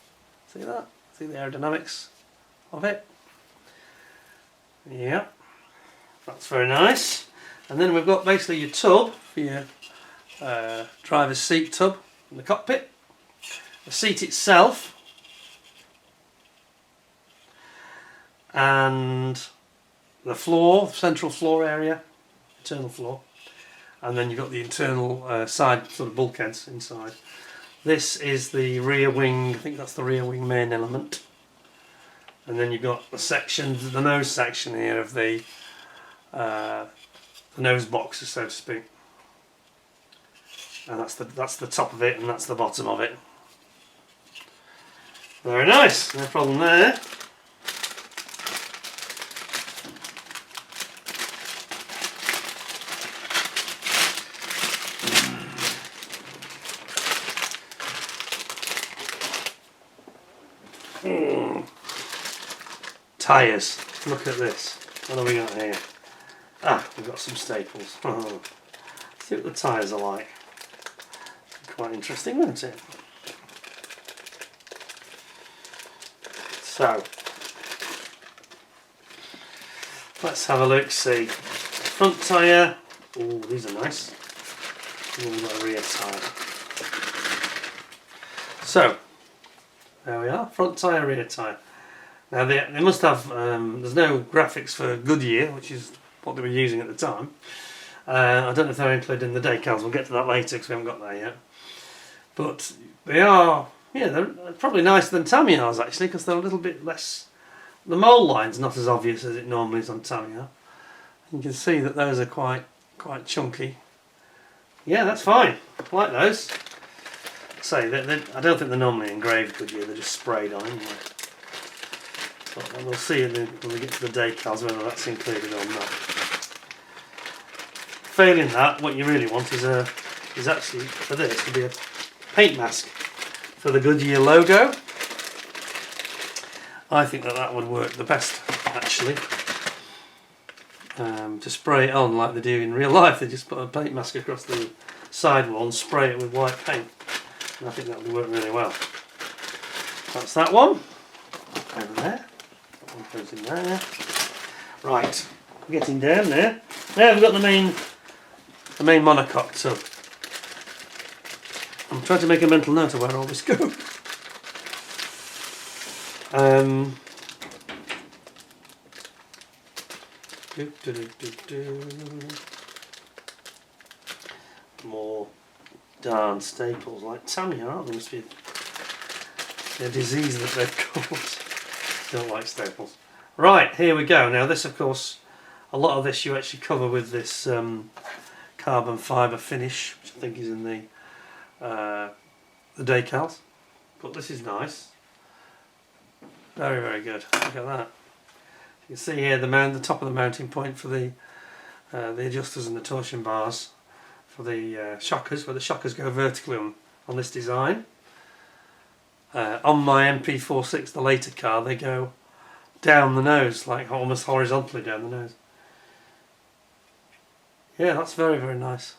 See that? See the aerodynamics of it? Yeah, that's very nice. And then we've got basically your tub for your driver's seat tub in the cockpit. The seat itself, and the floor, central floor area, internal floor, and then you've got the internal side sort of bulkheads inside. This is the rear wing. I think that's the rear wing main element. And then you've got the section, the nose section here of the nose boxes, so to speak. And that's the top of it, and that's the bottom of it. Very nice, no problem there. Tyres, look at this. What have we got here? Ah, we've got some staples. Oh. See what the tyres are like. Quite interesting, isn't it? So, let's have a look, see. Front tyre. Oh, these are nice. And then we've got a rear tyre. So, there we are. Front tyre, rear tyre. Now they must have, there's no graphics for Goodyear, which is what they were using at the time. I don't know if they're included in the decals, we'll get to that later because we haven't got there yet. But they are, yeah, they're probably nicer than Tamiya's actually, because they're a little bit less, the mould line's not as obvious as it normally is on Tamiya. You can see that those are quite chunky. yeah, that's fine. I like those. Say I don't think they're normally engraved Goodyear, they're just sprayed on anyway. But we'll see when we get to the decals whether that's included or not. Failing that, what you really want is actually for this to be a paint mask for the Goodyear logo. I think that would work the best actually. To spray it on like they do in real life, they just put a paint mask across the sidewall and spray it with white paint. And I think that would work really well. That's that one. Over there. That one goes in there. Right, getting down there. Now we've got the main monocoque tub. I'm trying to make a mental note of where all this goes. More darn staples like Tamiya, aren't they? Must be a disease that they've caused. Don't like staples. Right, here we go. Now this, of course, a lot of this you actually cover with this carbon fibre finish, which I think is in the decals. But this is nice. Very, very good. Look at that. You can see here the top of the mounting point for the adjusters and the torsion bars for the shockers, where the shockers go vertically on this design. On my MP4 the later car, they go down the nose, like almost horizontally down the nose. Yeah, that's very, very nice.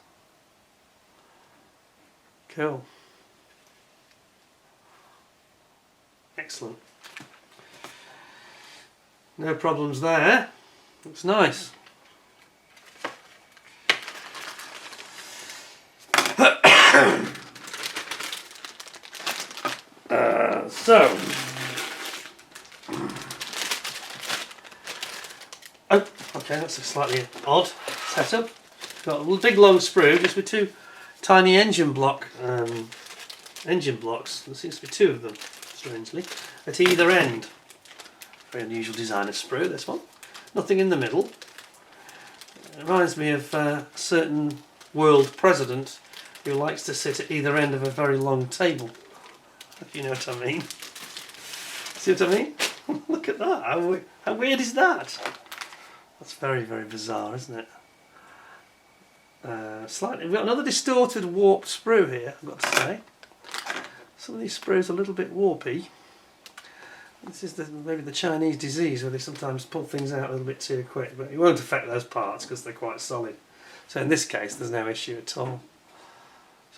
Cool. Excellent. No problems there. Looks nice. So, oh, okay, that's a slightly odd setup. Got a big long sprue, just with two tiny engine blocks. There seems to be two of them, strangely, at either end. Very unusual design of sprue, this one. Nothing in the middle. It reminds me of a certain world president who likes to sit at either end of a very long table. If you know what I mean. See what I mean? Look at that. How weird is that? That's very, very bizarre, isn't it? Slightly. We've got another distorted, warped sprue here, I've got to say. Some of these sprues are a little bit warpy. This is maybe the Chinese disease where they sometimes pull things out a little bit too quick, but it won't affect those parts because they're quite solid. So in this case, there's no issue at all.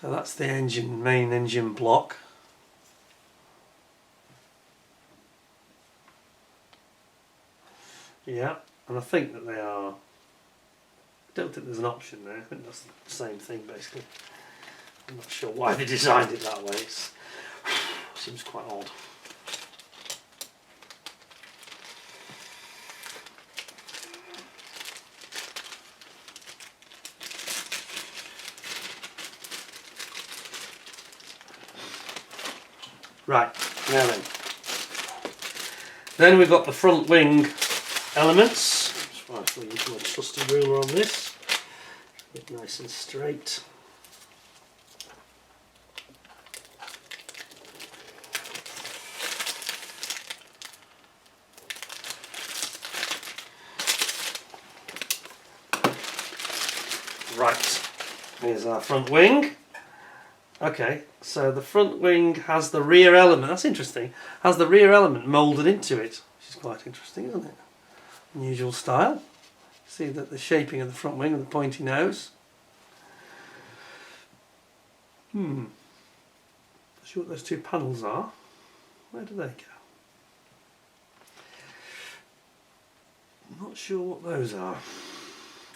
So that's the main engine block. Yeah, and I think that they are. I don't think there's an option there. I think that's the same thing basically. I'm not sure why they designed it that way. It seems quite odd. Right, now then we've got the front wing elements. Just right, use my trusty ruler on this. Get nice and straight. Right, here's our front wing. Okay, so the front wing has the rear element, that's interesting, has the rear element moulded into it, which is quite interesting, isn't it? Unusual style. See that the shaping of the front wing with the pointy nose. Not sure what those two panels are. Where do they go? I'm not sure what those are,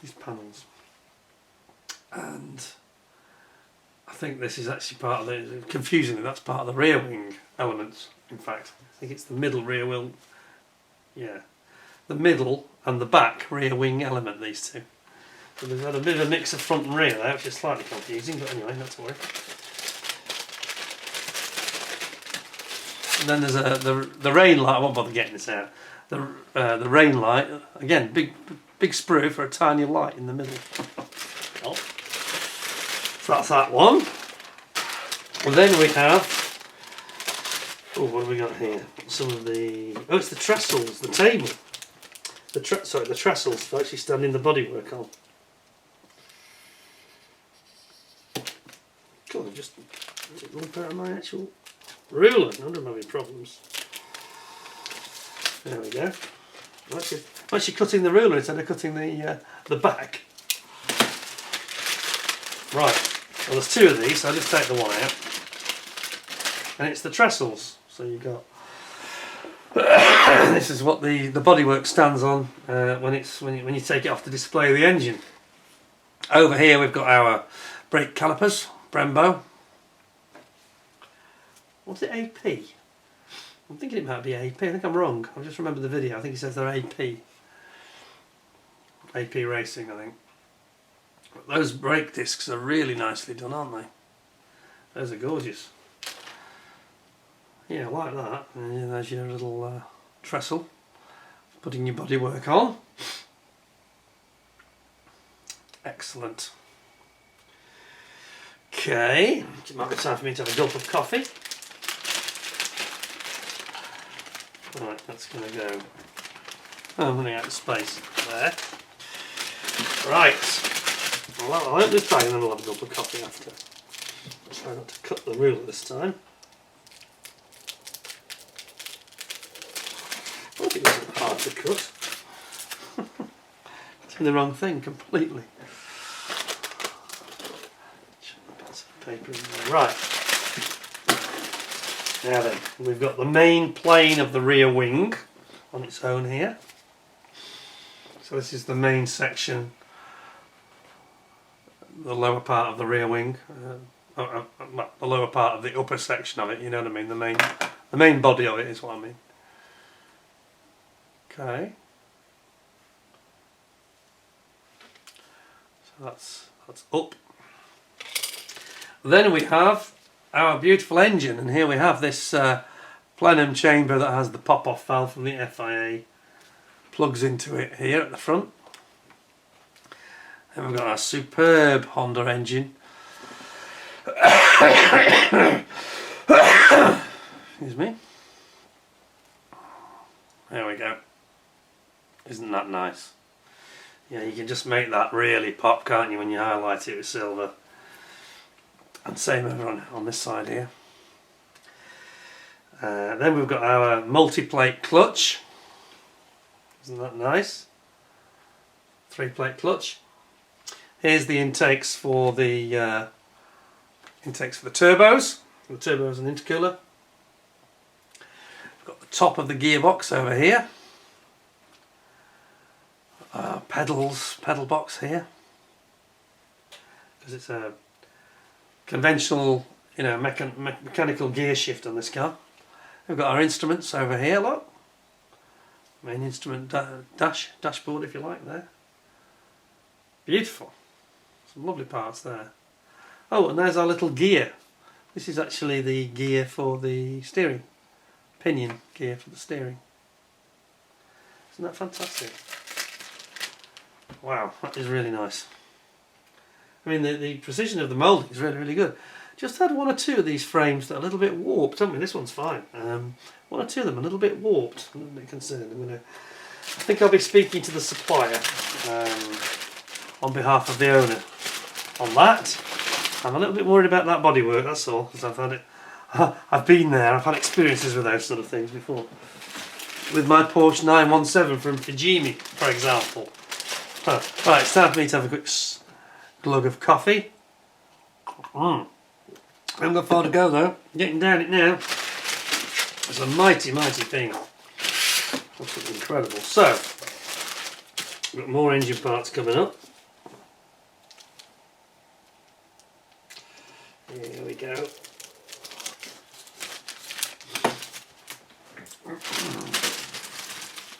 these panels. And I think this is actually part of the, confusingly, that's part of the rear wing elements, in fact. I think it's the middle rear wing, yeah. The middle and the back rear wing element, these two. So they've got a bit of a mix of front and rear there, which is slightly confusing, but anyway, not to worry. And then there's the rain light, I won't bother getting this out. The rain light, again, big sprue for a tiny light in the middle. Oh. So that's that one. And then we have, oh, what have we got here? Some of the, oh, it's the trestles, the table. The trestles for actually standing the bodywork on. God, just lump out of my actual ruler. None of them having problems. There we go. I'm actually cutting the ruler instead of cutting the back. Right. Well, there's two of these, so I'll just take the one out. And it's the trestles. So you've got this is what the bodywork stands on when you take it off to display the engine. Over here we've got our brake calipers, Brembo. What's it, AP? I'm thinking it might be AP. I think I'm wrong. I just remember the video. I think it says they're AP. AP Racing, I think. But those brake discs are really nicely done, aren't they? Those are gorgeous. Yeah, I like that. And there's your little trestle. Putting your bodywork on. Excellent. Okay, it might be time for me to have a gulp of coffee. Right, that's going to go. Oh, I'm running out of space there. Right, well, I'll open this bag and then I'll have a gulp of coffee after. I'll try not to cut the ruler this time. I hope it wasn't hard to cut. Doing the wrong thing completely. Paper in there. Right. Now then, we've got the main plane of the rear wing on its own here. So this is the main section, the lower part of the rear wing, the lower part of the upper section of it. You know what I mean? The main body of it is what I mean. Okay. So that's up. Then we have our beautiful engine, and here we have this plenum chamber that has the pop-off valve from the FIA. Plugs into it here at the front. And we've got our superb Honda engine. Excuse me. There we go. Isn't that nice? Yeah, you can just make that really pop, can't you, when you highlight it with silver. And same over on this side here. Then we've got our multi-plate clutch. Isn't that nice? 3-plate clutch. Here's the intakes for the turbos. The turbos and intercooler. We've got the top of the gearbox over here. Pedal box here. Because it's a conventional, you know, mechanical gear shift on this car. We've got our instruments over here, look. Main instrument dashboard, if you like, there. Beautiful. Some lovely parts there. Oh, and there's our little gear. This is actually the gear for the steering. Pinion gear for the steering. Isn't that fantastic? Wow, that is really nice. I mean, the precision of the moulding is really, really good. Just had one or two of these frames that are a little bit warped. I mean, this one's fine. One or two of them are a little bit warped. I'm a little bit concerned. I think I'll be speaking to the supplier on behalf of the owner on that. I'm a little bit worried about that bodywork, that's all, because I've been there, I've had experiences with those sort of things before. With my Porsche 917 from Fujimi, for example. Right, it's time for me to have a quick glug of coffee. I haven't got far to go though. Getting down it now. It's a mighty, mighty thing. Absolutely incredible. So, we've got more engine parts coming up. Here we go.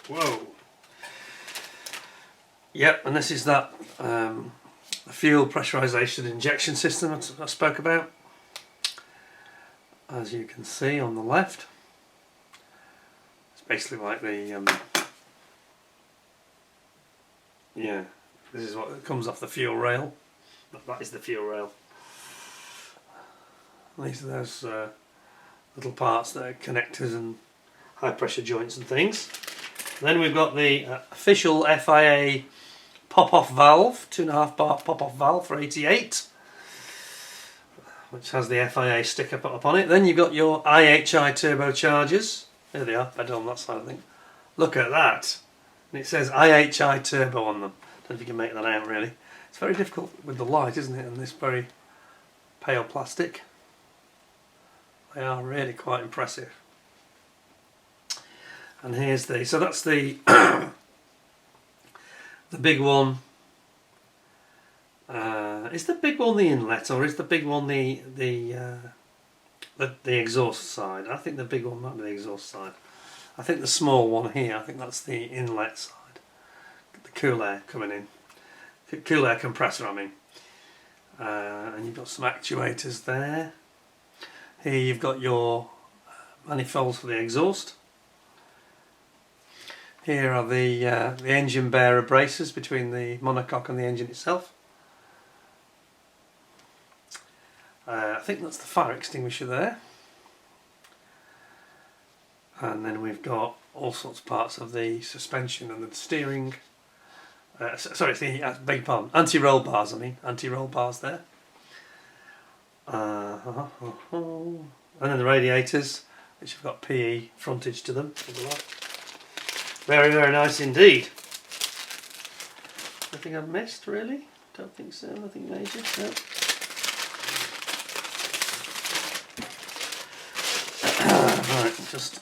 Whoa. Yep, and this is that the fuel pressurization injection system I spoke about. As you can see on the left, it's basically like the yeah, this is what comes off the fuel rail. That is the fuel rail. And these are those little parts that are connectors and high pressure joints and things. Then we've got the official FIA pop-off valve, 2.5 bar pop-off valve for 88, which has the FIA sticker put up on it. Then you've got your IHI turbochargers. There they are, better on that side, I think. Look at that. And it says IHI turbo on them. Don't know if you can make that out really. It's very difficult with the light, isn't it, and this very pale plastic. They are really quite impressive. And here's so that's the the big one. Is the big one the inlet, or is the big one the exhaust side? I think the big one might be the exhaust side. I think the small one here, I think that's the inlet side. The cool air coming in. Cool air compressor, I mean. And you've got some actuators there. Here you've got your manifolds for the exhaust. Here are the engine bearer braces between the monocoque and the engine itself. I think that's the fire extinguisher there. And then we've got all sorts of parts of the suspension and the steering. Sorry, beg pardon, anti-roll bars, anti-roll bars there. And then the radiators, which have got PE frontage to them. Very, very nice indeed. Anything I've missed, really? Don't think so, nothing major. No. Right, just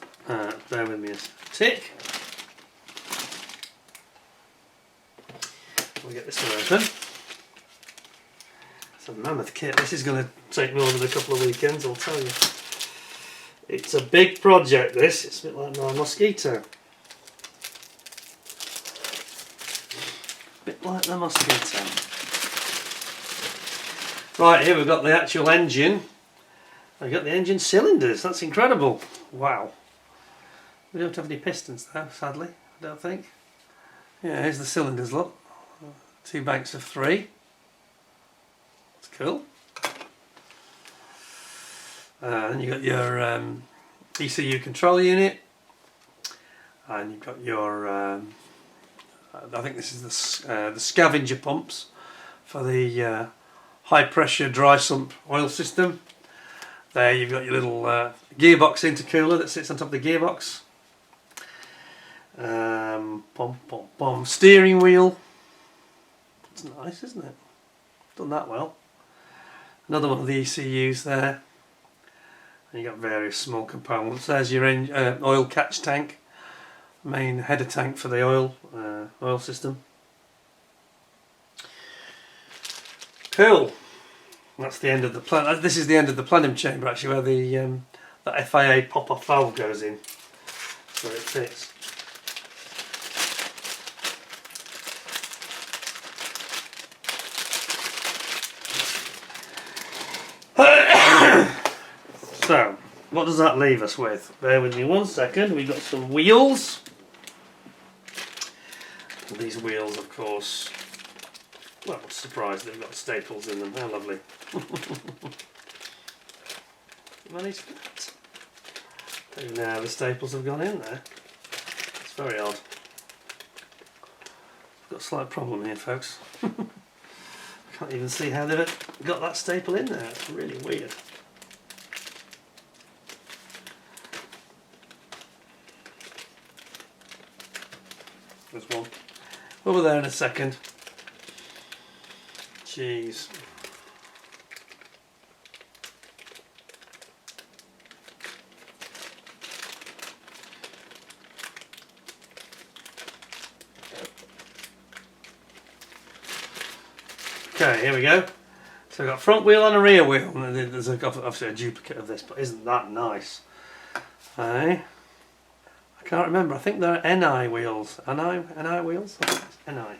bear with me a tick. We'll get this one open. It's a mammoth kit. This is going to take more than a couple of weekends, I'll tell you. It's a big project, this. It's a bit like my Mosquito. Bit like the Mosquito. Right, here we've got the actual engine. I've got the engine cylinders. That's incredible. Wow. We don't have any pistons though, sadly, I don't think. Yeah, here's the cylinders, look. 2 banks of 3. That's cool. Then you've got your ECU control unit. And you've got your I think this is the scavenger pumps for the high pressure dry sump oil system. There you've got your little gearbox intercooler that sits on top of the gearbox. Steering wheel. It's nice, isn't it? Done that well. Another one of the ECUs there. And you've got various small components. There's your oil catch tank. Main header tank for the oil system. Cool. That's the end of the plan. This is the end of the plenum chamber actually, where the that FIA pop-off valve goes in. So it fits. So, what does that leave us with? Bear with me 1 second. We've got some wheels. And these wheels, of course, well, I'm surprised they've got staples in them. How lovely. Managed that. Don't even know how the staples have gone in there. It's very odd. I've got a slight problem here, folks. I can't even see how they've got that staple in there. It's really weird. There's one. Over there in a second. Jeez. Okay, here we go. So we've got front wheel and a rear wheel. And there's obviously a duplicate of this, but isn't that nice? Hey. I can't remember. I think they're NI wheels. NI wheels? I think it's NI.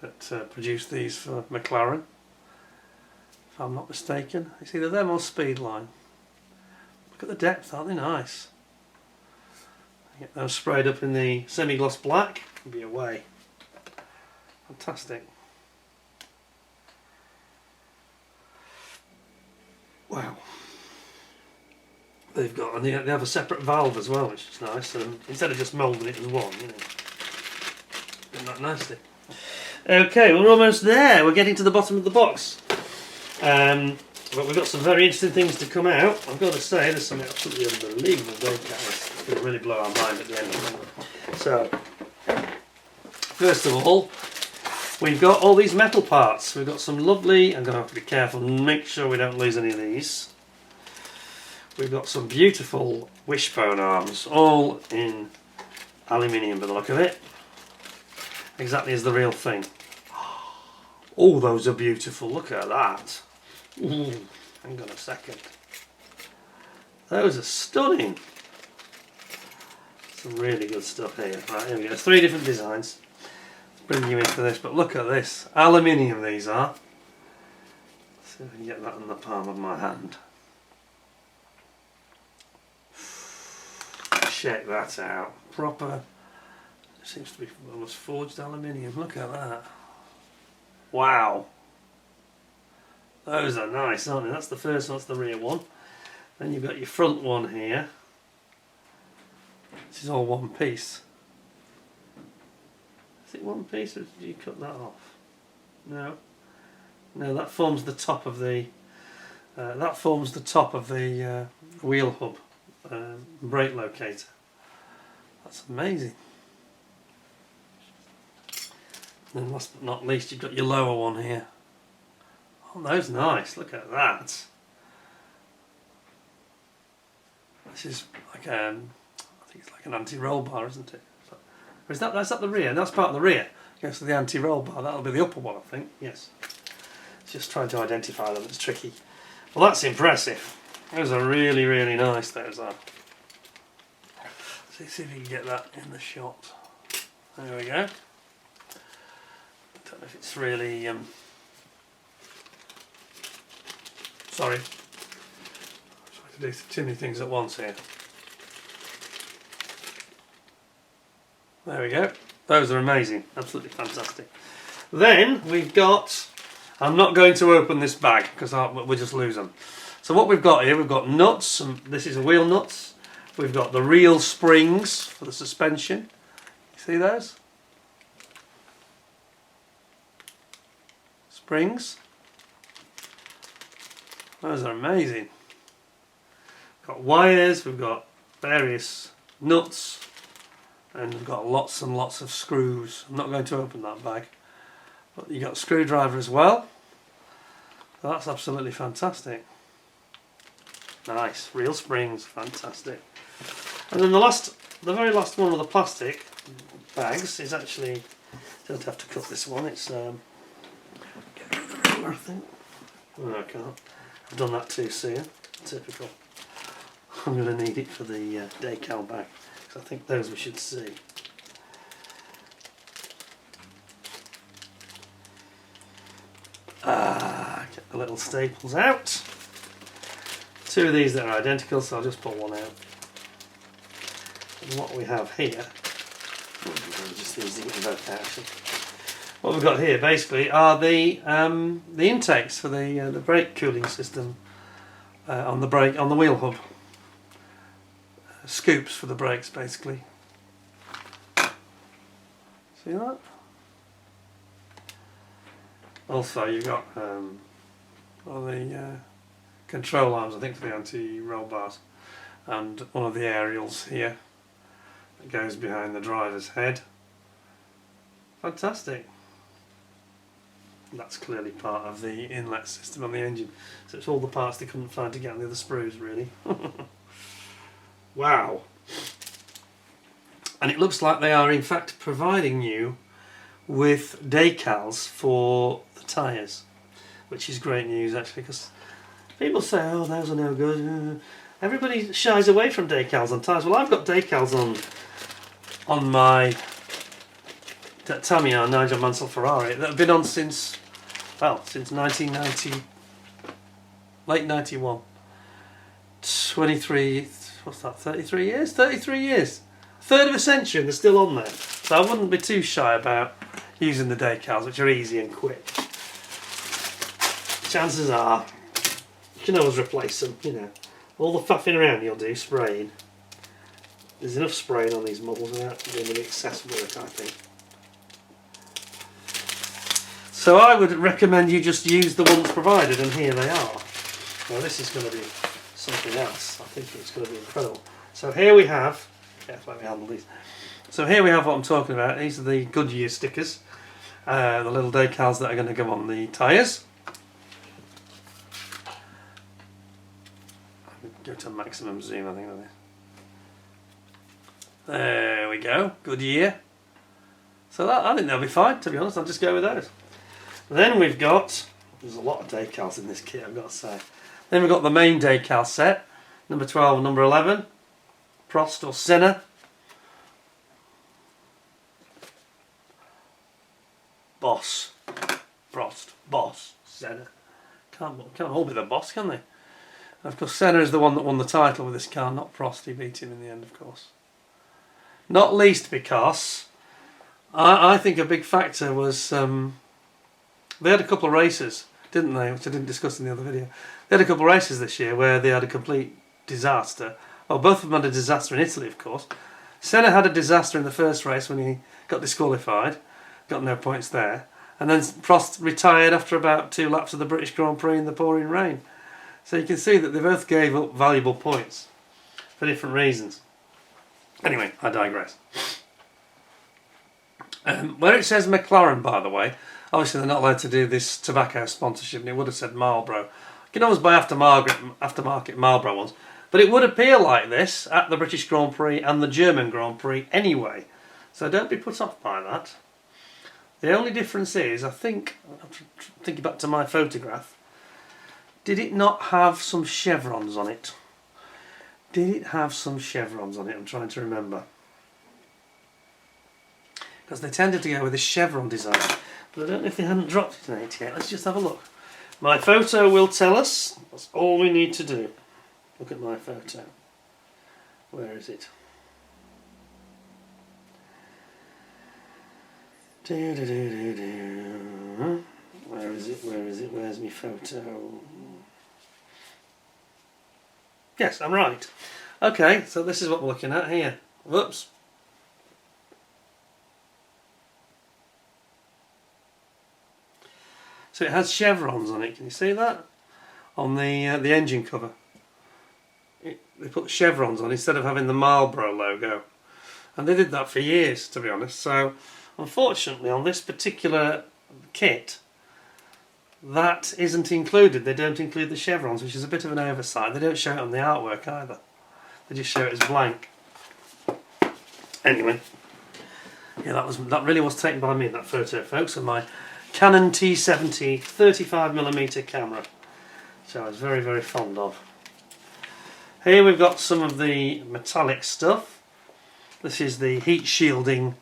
That produce these for McLaren, if I'm not mistaken. It's either them or Speedline. Look at the depth, aren't they nice? Get those sprayed up in the semi-gloss black and be away. Fantastic. they've got, and they have a separate valve as well, which is nice. And instead of just moulding it as one, you know, doing that nicely. Okay, we're almost there. We're getting to the bottom of the box. But we've got some very interesting things to come out. I've got to say, there's some absolutely unbelievable decals. It's going to really blow our mind at the end of it. So, first of all, we've got all these metal parts. We've got some lovely, I'm going to have to be careful and make sure we don't lose any of these. We've got some beautiful wishbone arms, all in aluminium by the look of it. Exactly as the real thing. Oh, those are beautiful. Look at that. Ooh, hang on a second. Those are stunning. Some really good stuff here. Right, here we go. 3 different designs. Let's bring you in for this, but look at this. Aluminium these are. Let's see if I can get that in the palm of my hand. Check that out. Proper. It seems to be almost forged aluminium. Look at that. Wow. Those are nice, aren't they? That's the first one, that's the rear one. Then you've got your front one here. This is all one piece. Is it one piece or did you cut that off? No. No, that forms the top of the wheel hub brake locator. That's amazing. And last but not least, you've got your lower one here. Oh, those nice. Look at that. This is like I think it's like an anti-roll bar, isn't it? Or is that's the rear? That's part of the rear. Goes to the anti-roll bar. That'll be the upper one, I think. Yes. Just trying to identify them. It's tricky. Well, that's impressive. Those are really, really nice. Those are. Let's see if you can get that in the shot. There we go. I don't know if it's really. Sorry. I'm trying to do too many things at once here. There we go. Those are amazing. Absolutely fantastic. Then we've got. I'm not going to open this bag because we'll just lose them. So what we've got here, we've got nuts. This is wheel nuts. We've got the real springs for the suspension. You see those? Springs. Those are amazing. We've got wires, we've got various nuts, and we've got lots and lots of screws. I'm not going to open that bag. But you've got a screwdriver as well. So that's absolutely fantastic. Nice, real springs, fantastic. And then the very last one of the plastic bags is actually, don't have to cut this one, it's, get rid of the ruler, I think. No, I can't. I've done that too soon, typical. I'm going to need it for the decal bag, because I think those we should see. Get the little staples out. 2 of these that are identical, so I'll just pull one out. And what we have here, just these to get them both out actually. What we've got here basically are the intakes for the brake cooling system on the wheel hub. Scoops for the brakes basically. See that? Also you've got all the control arms, I think, for the anti-roll bars, and one of the aerials here that goes behind the driver's head. Fantastic. That's clearly part of the inlet system on the engine, so it's all the parts they couldn't find to get on the other sprues really. Wow. And it looks like they are in fact providing you with decals for the tyres, which is great news actually, because people say, oh, those are no good. Everybody shies away from decals on tyres. Well, I've got decals on my Tamiya Nigel Mansell Ferrari that have been on since 1990, late 91. 23, what's that, 33 years? 33 years. A third of a century and they're still on there. So I wouldn't be too shy about using the decals, which are easy and quick. Chances are you can always replace them, you know. all the faffing around you'll do spraying. There's enough spraying on these models without doing any excess work, I think. So I would recommend you just use the ones provided, and here they are. Now this is going to be something else. I think it's going to be incredible. So here we have, let me handle these. So here we have what I'm talking about. These are the Goodyear stickers, the little decals that are going to go on the tyres. Go to maximum zoom, I think. There we go, Goodyear. So I think they'll be fine, to be honest. I'll just go with those. Then we've got, there's a lot of decals in this kit, I've got to say. Then we've got the main decal set, number 12 and number 11, Prost or Senna. Boss, Prost, Boss, Senna. Can't all be the boss, can they? And of course, Senna is the one that won the title with this car, not Prost. He beat him in the end, of course. Not least because I think a big factor was they had a couple of races, didn't they? Which I didn't discuss in the other video. They had a couple of races this year where they had a complete disaster. Well, both of them had a disaster in Italy, of course. Senna had a disaster in the first race when he got disqualified, got no points there, and then Prost retired after about 2 laps of the British Grand Prix in the pouring rain. So you can see that they both gave up valuable points for different reasons. Anyway, I digress. Where it says McLaren, by the way, obviously they're not allowed to do this tobacco sponsorship, and it would have said Marlboro. You can always buy aftermarket Marlboro ones, but it would appear like this at the British Grand Prix and the German Grand Prix anyway. So don't be put off by that. The only difference is, I think, I'm thinking back to my photograph, did it not have some chevrons on it? Did it have some chevrons on it? I'm trying to remember. Because they tended to go with a chevron design. But I don't know if they hadn't dropped it in it yet. Let's just have a look. My photo will tell us. That's all we need to do. Look at my photo. Where is it? Where is it? Where is it? Where's my photo? Yes, I'm right. Okay, so this is what we're looking at here. Whoops. So it has chevrons on it. Can you see that? On the engine cover. They put chevrons on instead of having the Marlboro logo. And they did that for years, to be honest. So unfortunately on this particular kit, that isn't included. They don't include the chevrons, which is a bit of an oversight. They don't show it on the artwork either. They just show it as blank. Anyway, yeah, that really was taken by me, that photo, folks, of my Canon T70 35mm camera, which I was very, very fond of. Here we've got some of the metallic stuff. This is the heat shielding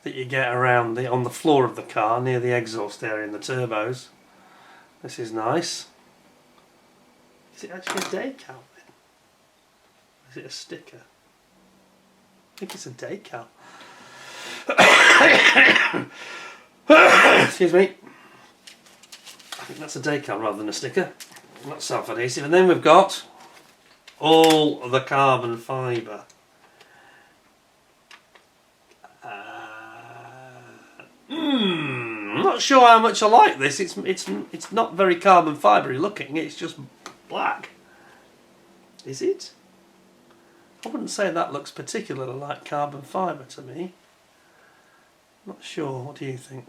that you get around on the floor of the car near the exhaust area and the turbos. This is nice. Is it actually a decal then? Is it a sticker? I think it's a decal. Excuse me. I think that's a decal rather than a sticker. Not self-adhesive. And then we've got all the carbon fibre. I'm not sure how much I like this. It's not very carbon fibre-y looking. It's just black. Is it? I wouldn't say that looks particularly like carbon fibre to me. Not sure. What do you think?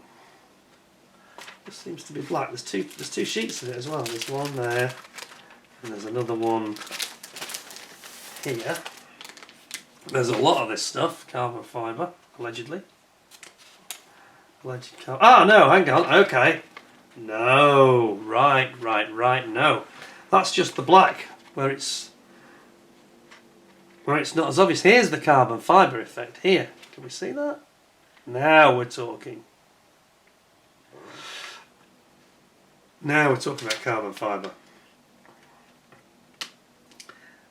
It seems to be black. There's two sheets of it as well. There's one there, and there's another one here. There's a lot of this stuff, carbon fibre, allegedly. Ah, no, hang on. Okay. No, right. No, that's just the black where it's not as obvious. Here's the carbon fibre effect. Here, can we see that? Now we're talking. Now we're talking about carbon fibre.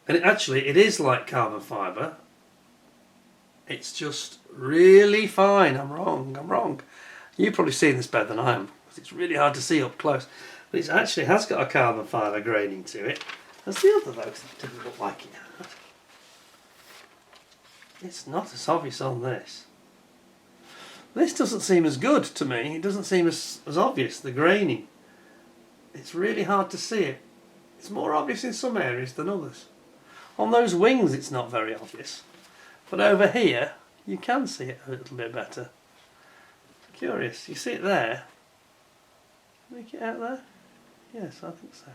And it is like carbon fibre. It's just really fine. I'm wrong. You've probably seen this better than I am, because it's really hard to see up close. But it actually has got a carbon fibre grading to it. as the other, though, 'cause it didn't look like it had. It's not as obvious on this. This doesn't seem as good to me. It doesn't seem as obvious, the graining. It's really hard to see it. It's more obvious in some areas than others. On those wings it's not very obvious. But over here you can see it a little bit better. Curious. You see it there? Make it out there? Yes, I think so.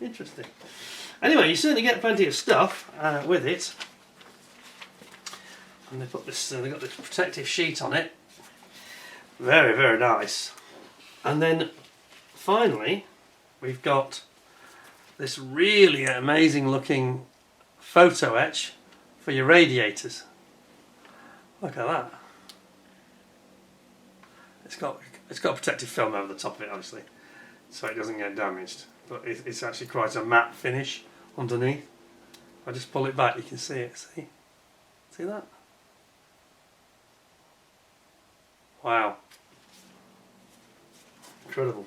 Interesting. Anyway, you certainly get plenty of stuff with it. And they put this, they got this protective sheet on it. Very, very nice. And then finally, we've got this really amazing looking photo etch for your radiators. Look at that. It's got protective film over the top of it, obviously, so it doesn't get damaged. But it's actually quite a matte finish underneath. If I just pull it back, you can see it. See that? Wow. Incredible.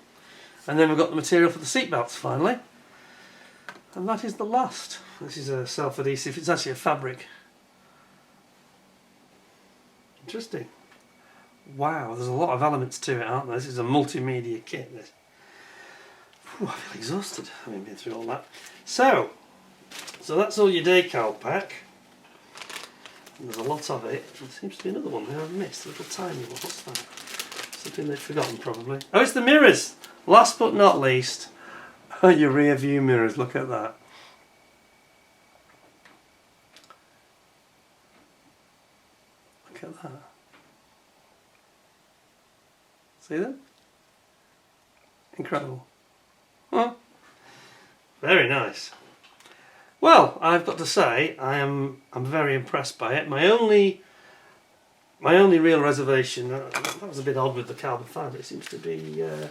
And then we've got the material for the seat belts finally. And that is the last. This is a self-adhesive. It's actually a fabric. Interesting. Wow, there's a lot of elements to it, aren't there? This is a multimedia kit. This. Ooh, I feel exhausted having been through all that. So that's all your decal pack. And there's a lot of it. There seems to be another one there I've missed. A little tiny one. What's that? Something they've forgotten probably. Oh, it's the mirrors! Last but not least, your rear view mirrors. Look at that. Look at that. See them? Incredible. Huh? Very nice. Well, I've got to say, I'm very impressed by it. My only real reservation, that was a bit odd with the carbon fibre. It seems to be a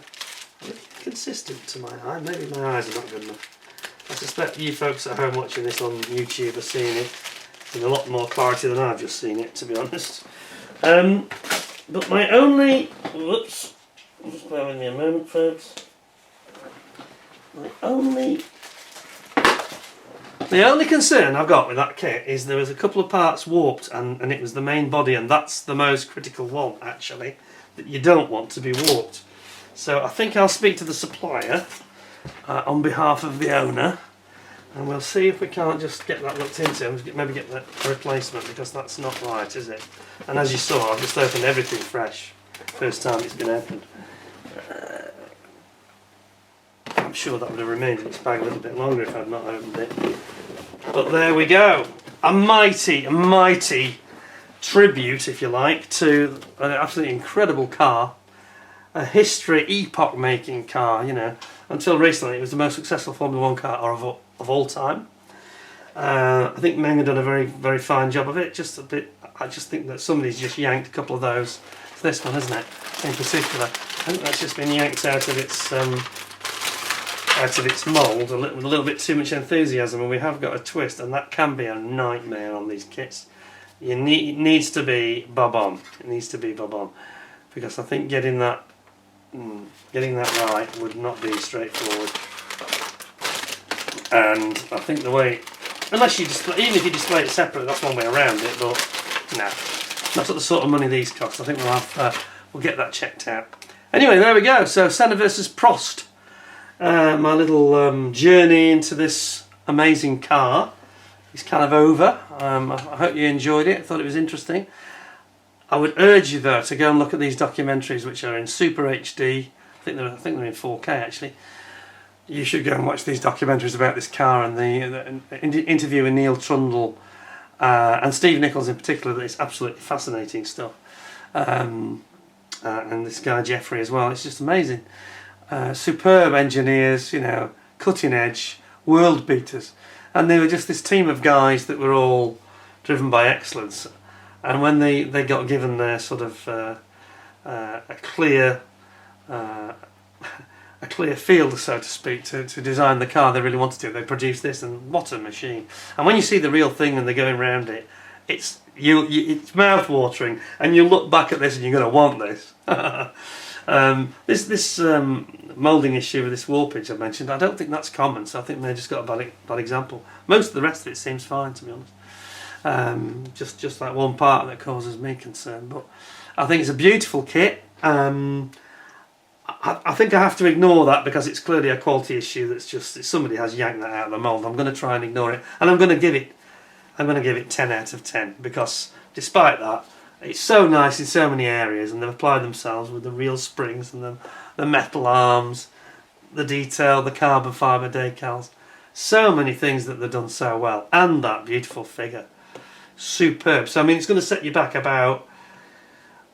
little consistent to my eye. Maybe my eyes are not good enough. I suspect you folks at home watching this on YouTube are seeing it in a lot more clarity than I've just seen it, to be honest. But my only, whoops, just bear with me a moment, folks. The only concern I've got with that kit is there was a couple of parts warped, and it was the main body, and that's the most critical one actually, that you don't want to be warped. So I think I'll speak to the supplier on behalf of the owner, and we'll see if we can't just get that looked into and maybe get that replacement, because that's not right, is it? And as you saw, I've just opened everything fresh. First time it's been opened. I'm sure that would have remained in its bag a little bit longer if I'd not opened it. But there we go. A mighty tribute, if you like, to an absolutely incredible car. A epoch-making car, you know. Until recently, it was the most successful Formula 1 car of all time. I think Meng had done a very, very fine job of it. Just a bit. I just think that somebody's just yanked a couple of those. It's this one, isn't it? In particular, I think that's just been yanked out of its mould with a little bit too much enthusiasm, and we have got a twist, and that can be a nightmare on these kits. It needs to be bob on. It needs to be bob on, because I think getting that right would not be straightforward. And I think the way, unless you display, even if you display it separately, that's one way around it. But no, not at the sort of money these cost. I think we'll get that checked out. Anyway, there we go. So Senna versus Prost. My little journey into this amazing car is kind of over. I hope you enjoyed it. I thought it was interesting. I would urge you though to go and look at these documentaries, which are in Super HD. I think they're in 4K actually. You should go and watch these documentaries about this car, and the interview with Neil Trundle and Steve Nichols in particular. It's absolutely fascinating stuff. And this guy Jeffrey as well. It's just amazing. Superb engineers, you know, cutting edge, world beaters, and they were just this team of guys that were all driven by excellence. And when they got given their sort of a clear field, so to speak, to design the car they really wanted to, they produced this, and what a machine! And when you see the real thing and they're going around it, it's mouth watering, and you look back at this and you're going to want this. This moulding issue with this warpage I mentioned, I don't think that's common, so I think they just got a bad example. Most of the rest of it seems fine, to be honest. Just that one part that causes me concern, but I think it's a beautiful kit. I think I have to ignore that because it's clearly a quality issue. That's just somebody has yanked that out of the mould. I'm going to try and ignore it, and I'm going to give it 10 out of 10 because despite that, it's so nice in so many areas, and they've applied themselves with the real springs and the metal arms, the detail, the carbon fibre decals, so many things that they've done so well, and that beautiful figure, superb. So I mean, it's going to set you back about,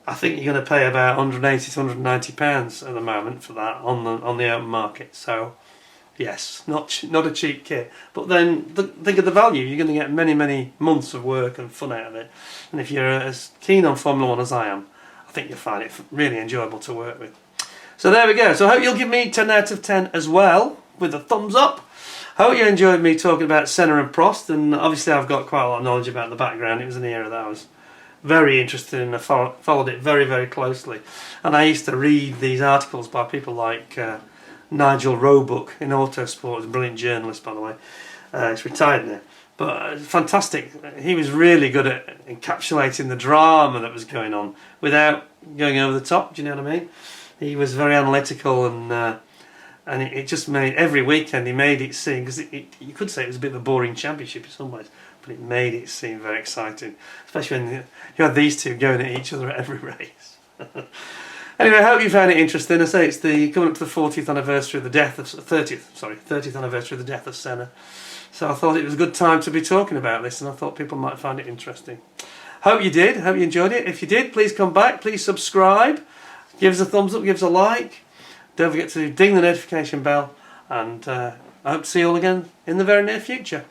I think you're going to pay about 180 to 190 pounds at the moment for that on the open market. So yes, not a cheap kit, but then think of the value. You're going to get many months of work and fun out of it, and if you're as keen on Formula 1 as I am, I think you'll find it really enjoyable to work with. So there we go. So I hope you'll give me 10 out of 10 as well, with a thumbs up. Hope you enjoyed me talking about Senna and Prost, and obviously I've got quite a lot of knowledge about the background. It was an era that I was very interested in. I followed it very closely, and I used to read these articles by people like Nigel Roebuck in Autosport. He's a brilliant journalist, by the way. He's retired now, but fantastic. He was really good at encapsulating the drama that was going on without going over the top. Do you know what I mean? He was very analytical, and it just made, every weekend he made it seem, because you could say it was a bit of a boring championship in some ways, but it made it seem very exciting, especially when you had these two going at each other at every race. Anyway, I hope you found it interesting. I say it's coming up to the 40th anniversary of the death of 30th anniversary of the death of Senna. So I thought it was a good time to be talking about this, and I thought people might find it interesting. Hope you did. Hope you enjoyed it. If you did, please come back. Please subscribe. Give us a thumbs up. Give us a like. Don't forget to ding the notification bell, and I hope to see you all again in the very near future.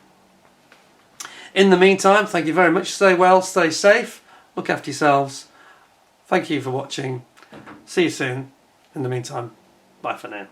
In the meantime, thank you very much. Stay well, stay safe, look after yourselves. Thank you for watching. See you soon. In the meantime, bye for now.